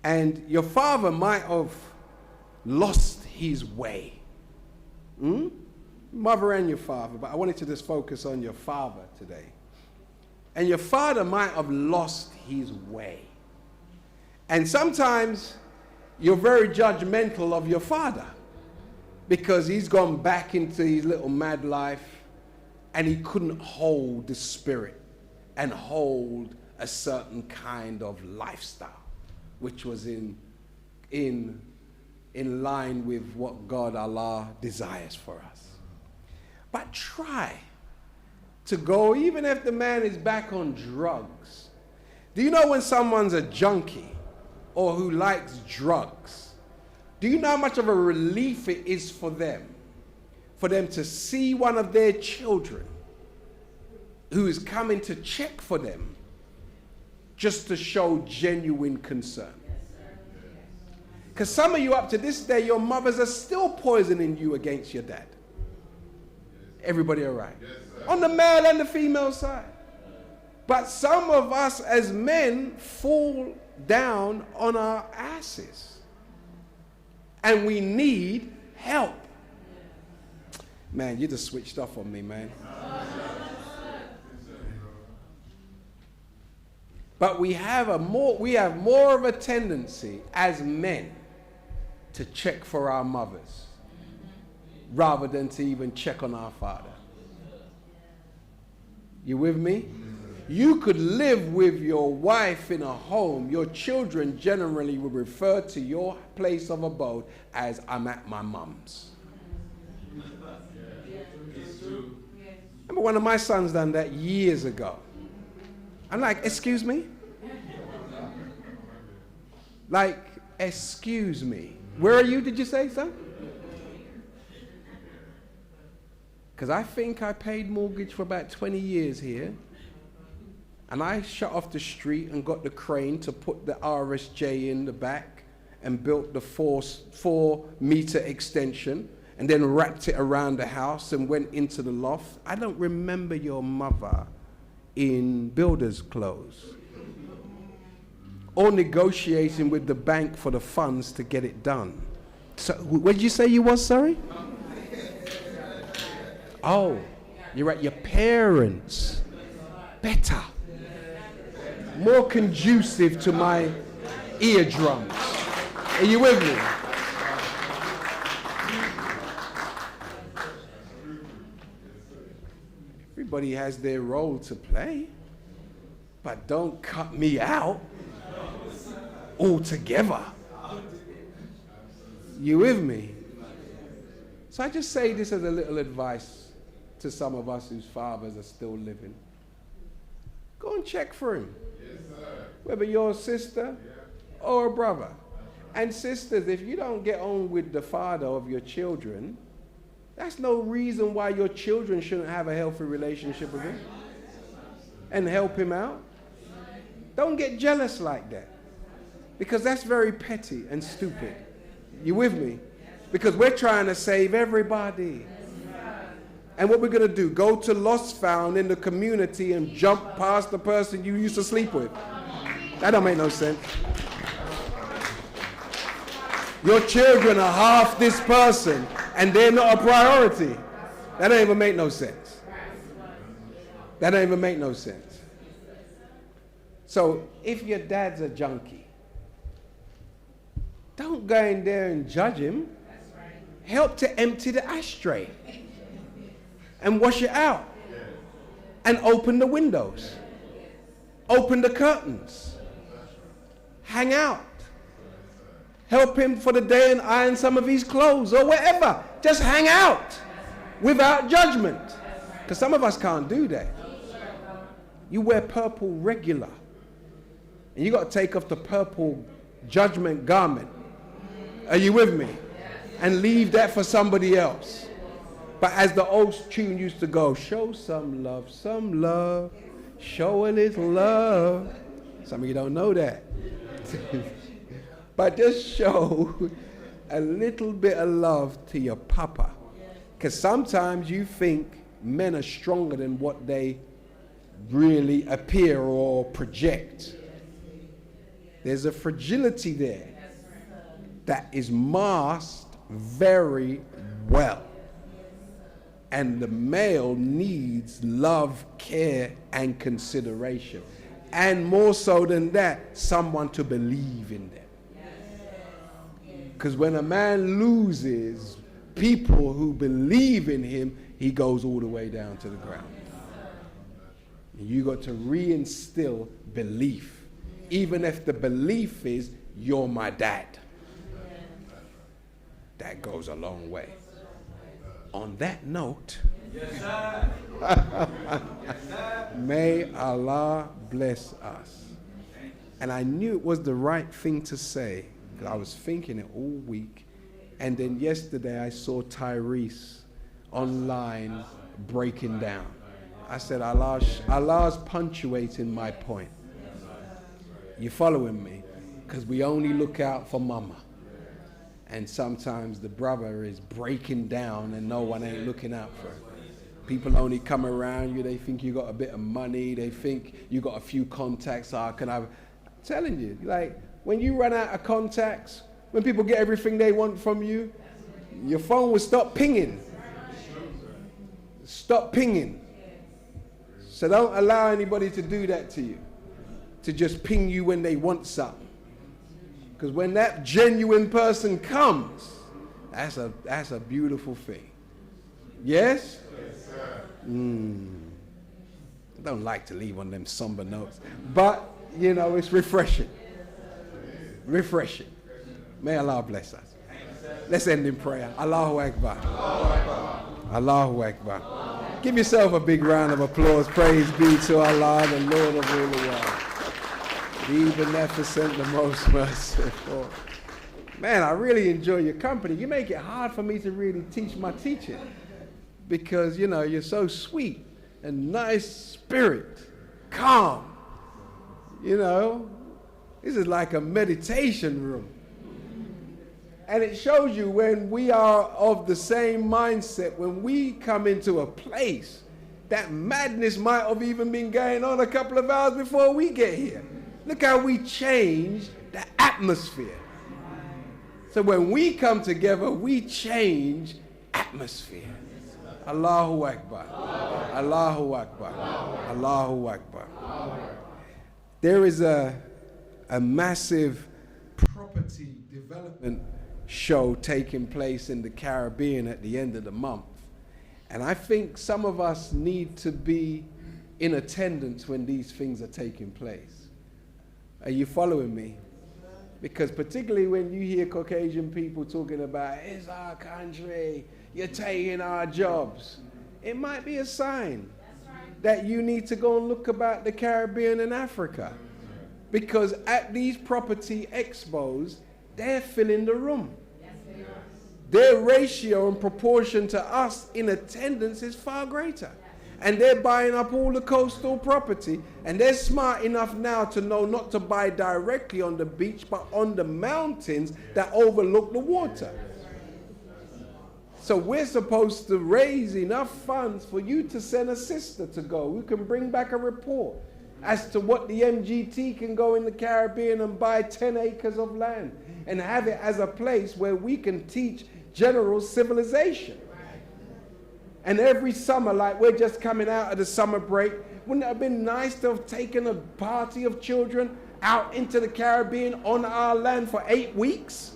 And your father might have lost his way. Mother and your father, but I wanted to just focus on your father today. And your father might have lost his way. And sometimes you're very judgmental of your father because he's gone back into his little mad life and he couldn't hold the spirit and hold a certain kind of lifestyle, which was in line with what God Allah desires for us. But try to go, even if the man is back on drugs. Do you know when someone's a junkie or who likes drugs, do you know how much of a relief it is for them to see one of their children who is coming to check for them just to show genuine concern? Because some of you up to this day, your mothers are still poisoning you against your dad. Everybody all right? Yes, on the male and the female side. But some of us as men fall down on our asses. And we need help. Man, you just switched off on me, man. But we have more of a tendency as men to check for our mothers rather than to even check on our father. You with me? You could live with your wife in a home. Your children generally will refer to your place of abode as I'm at my mum's. Remember one of my sons done that years ago. I'm like, excuse me? Like, excuse me. Where are you, did you say, son? Because I think I paid mortgage for about 20 years here. And I shut off the street and got the crane to put the RSJ in the back and built the 4-meter extension and then wrapped it around the house and went into the loft. I don't remember your mother in builder's clothes or negotiating with the bank for the funds to get it done. So, what did you say you was, sorry? Oh, you're at your parents. Better. More conducive to my eardrums. Are you with me? Everybody has their role to play, but don't cut me out altogether. You with me? So I just say this as a little advice to some of us whose fathers are still living. Go and check for him. Yes, sir. Whether you're a sister or a brother. And sisters, if you don't get on with the father of your children, that's no reason why your children shouldn't have a healthy relationship with him and help him out. Don't get jealous like that, because that's very petty and stupid. You with me? Because we're trying to save everybody. And what we're going to do, go to Lost Found in the community and jump past the person you used to sleep with. That don't make no sense. Your children are half this person and they're not a priority. That don't even make no sense. That don't even make no sense. So if your dad's a junkie, don't go in there and judge him. Help to empty the ashtray and wash it out. And open the windows. Open the curtains. Hang out. Help him for the day and iron some of his clothes or whatever. Just hang out without judgment. Because some of us can't do that. You wear purple regular. And you got to take off the purple judgment garment. Are you with me? And leave that for somebody else. But as the old tune used to go, show some love, show a little love. Some of you don't know that. But just show a little bit of love to your papa. Because sometimes you think men are stronger than what they really appear or project. There's a fragility there that is masked very well. And the male needs love, care, and consideration. And more so than that, someone to believe in them. Because when a man loses people who believe in him, he goes all the way down to the ground. And you got to reinstill belief. Even if the belief is, you're my dad. That goes a long way. On that note, may Allah bless us. And I knew it was the right thing to say. I was thinking it all week. And then yesterday I saw Tyrese online breaking down. I said, Allah's punctuating my point. You following me? Because we only look out for mama. And sometimes the brother is breaking down and no one ain't looking out for him. People only come around you, they think you got a bit of money, they think you got a few contacts. I'm telling you, like, when you run out of contacts, when people get everything they want from you, your phone will stop pinging. Stop pinging. So don't allow anybody to do that to you, to just ping you when they want something. Because when that genuine person comes, that's a beautiful thing. Yes? Yes, sir. I don't like to leave on them somber notes. But, you know, it's refreshing. Refreshing. May Allah bless us. Let's end in prayer. Allahu Akbar. Allahu Akbar. Give yourself a big round of applause. Praise be to Allah, the Lord of all the world. The beneficent, the most merciful. Man, I really enjoy your company. You make it hard for me to really teach my teaching. Because, you know, you're so sweet and nice spirit. Calm. You know. This is like a meditation room. And it shows you when we are of the same mindset, when we come into a place, that madness might have even been going on a couple of hours before we get here. Look how we change the atmosphere. So when we come together, we change atmosphere. Allahu Akbar. Allahu Akbar. Allahu Akbar. There is a massive property development show taking place in the Caribbean at the end of the month. And I think some of us need to be in attendance when these things are taking place. Are you following me? Because particularly when you hear Caucasian people talking about, it's our country, you're taking our jobs, it might be a sign that you need to go and look about the Caribbean and Africa. Because at these property expos, they're filling the room. Their ratio in proportion to us in attendance is far greater. And they're buying up all the coastal property. And they're smart enough now to know not to buy directly on the beach, but on the mountains that overlook the water. So we're supposed to raise enough funds for you to send a sister to go. We can bring back a report as to what the MGT can go in the Caribbean and buy 10 acres of land and have it as a place where we can teach general civilization. And every summer, like we're just coming out of the summer break, wouldn't it have been nice to have taken a party of children out into the Caribbean on our land for 8 weeks?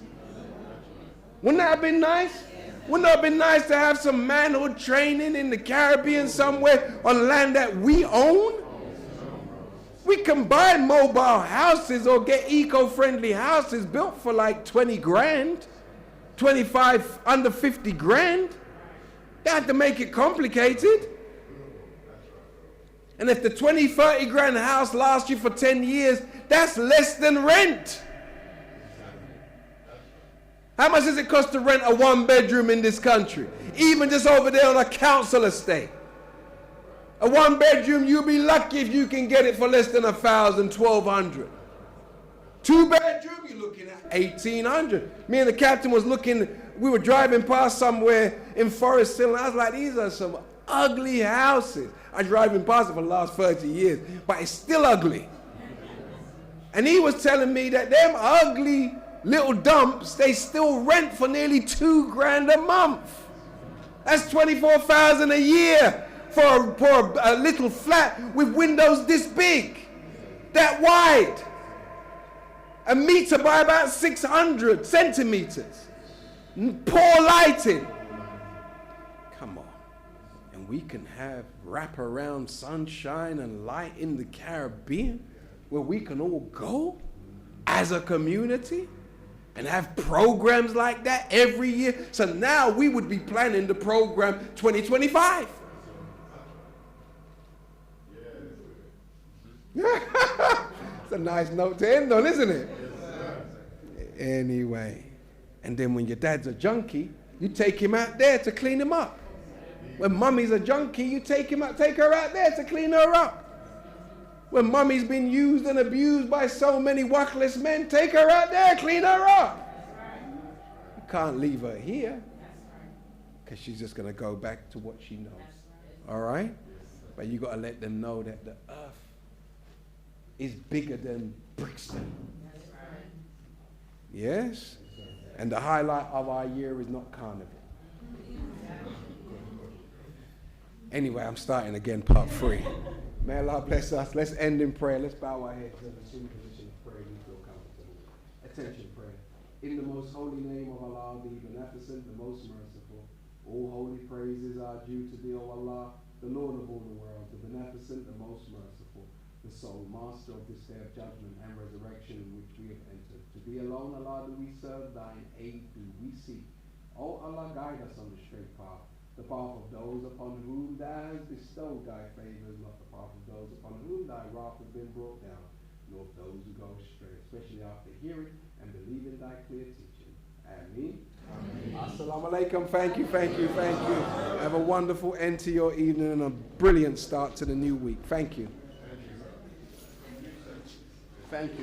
Wouldn't that have been nice? Wouldn't it have been nice to have some manhood training in the Caribbean somewhere on land that we own? We can buy mobile houses or get eco-friendly houses built for like 20 grand, 25, under 50 grand. They have to make it complicated. And if the 20, 30 grand house lasts you for 10 years, that's less than rent. How much does it cost to rent a 1-bedroom in this country? Even just over there on a council estate. A 1-bedroom, you'll be lucky if you can get it for less than 1,000, 1,200. 2-bedroom, you're looking at 1,800. Me and the captain was looking, we were driving past somewhere in Forest Hill, and I was like, these are some ugly houses. I was driving past it for the last 30 years, but it's still ugly. And he was telling me that them ugly little dumps, they still rent for nearly 2 grand a month. That's 24,000 a year for a little flat with windows this big, that wide. A meter by about 600 centimeters. Poor lighting. Come on. And we can have wraparound sunshine and light in the Caribbean where we can all go as a community and have programs like that every year. So now we would be planning the program 2025. It's a nice note to end on, isn't it? Anyway, and then when your dad's a junkie, you take him out there to clean him up. When mummy's a junkie, you take her out there to clean her up. When mummy's been used and abused by so many worthless men, take her out there, clean her up. You can't leave her here because she's just going to go back to what she knows. All right? But you got to let them know that the earth is bigger than Brixton. Yes? And the highlight of our year is not Carnival. Anyway, I'm starting again, part 3. May Allah bless us. Let's end in prayer. Let's bow our heads in a sitting position of prayer. We feel comfortable. Attention, prayer. In the most holy name of Allah, the beneficent, the most merciful, all holy praises are due to thee, O Allah, the Lord of all the world, the beneficent, the most merciful, the sole master of this day of judgment and resurrection in which we have entered. To thee alone, Allah, do we serve, thine aid do we seek. O Allah, guide us on the straight path, the path of those upon whom thou hast bestowed thy favors, not the path of those upon whom thy wrath has been brought down, nor of those who go astray, especially after hearing and believing thy clear teaching. Ameen. Assalamu alaikum. Thank you. Have a wonderful end to your evening and a brilliant start to the new week. Thank you. Thank you.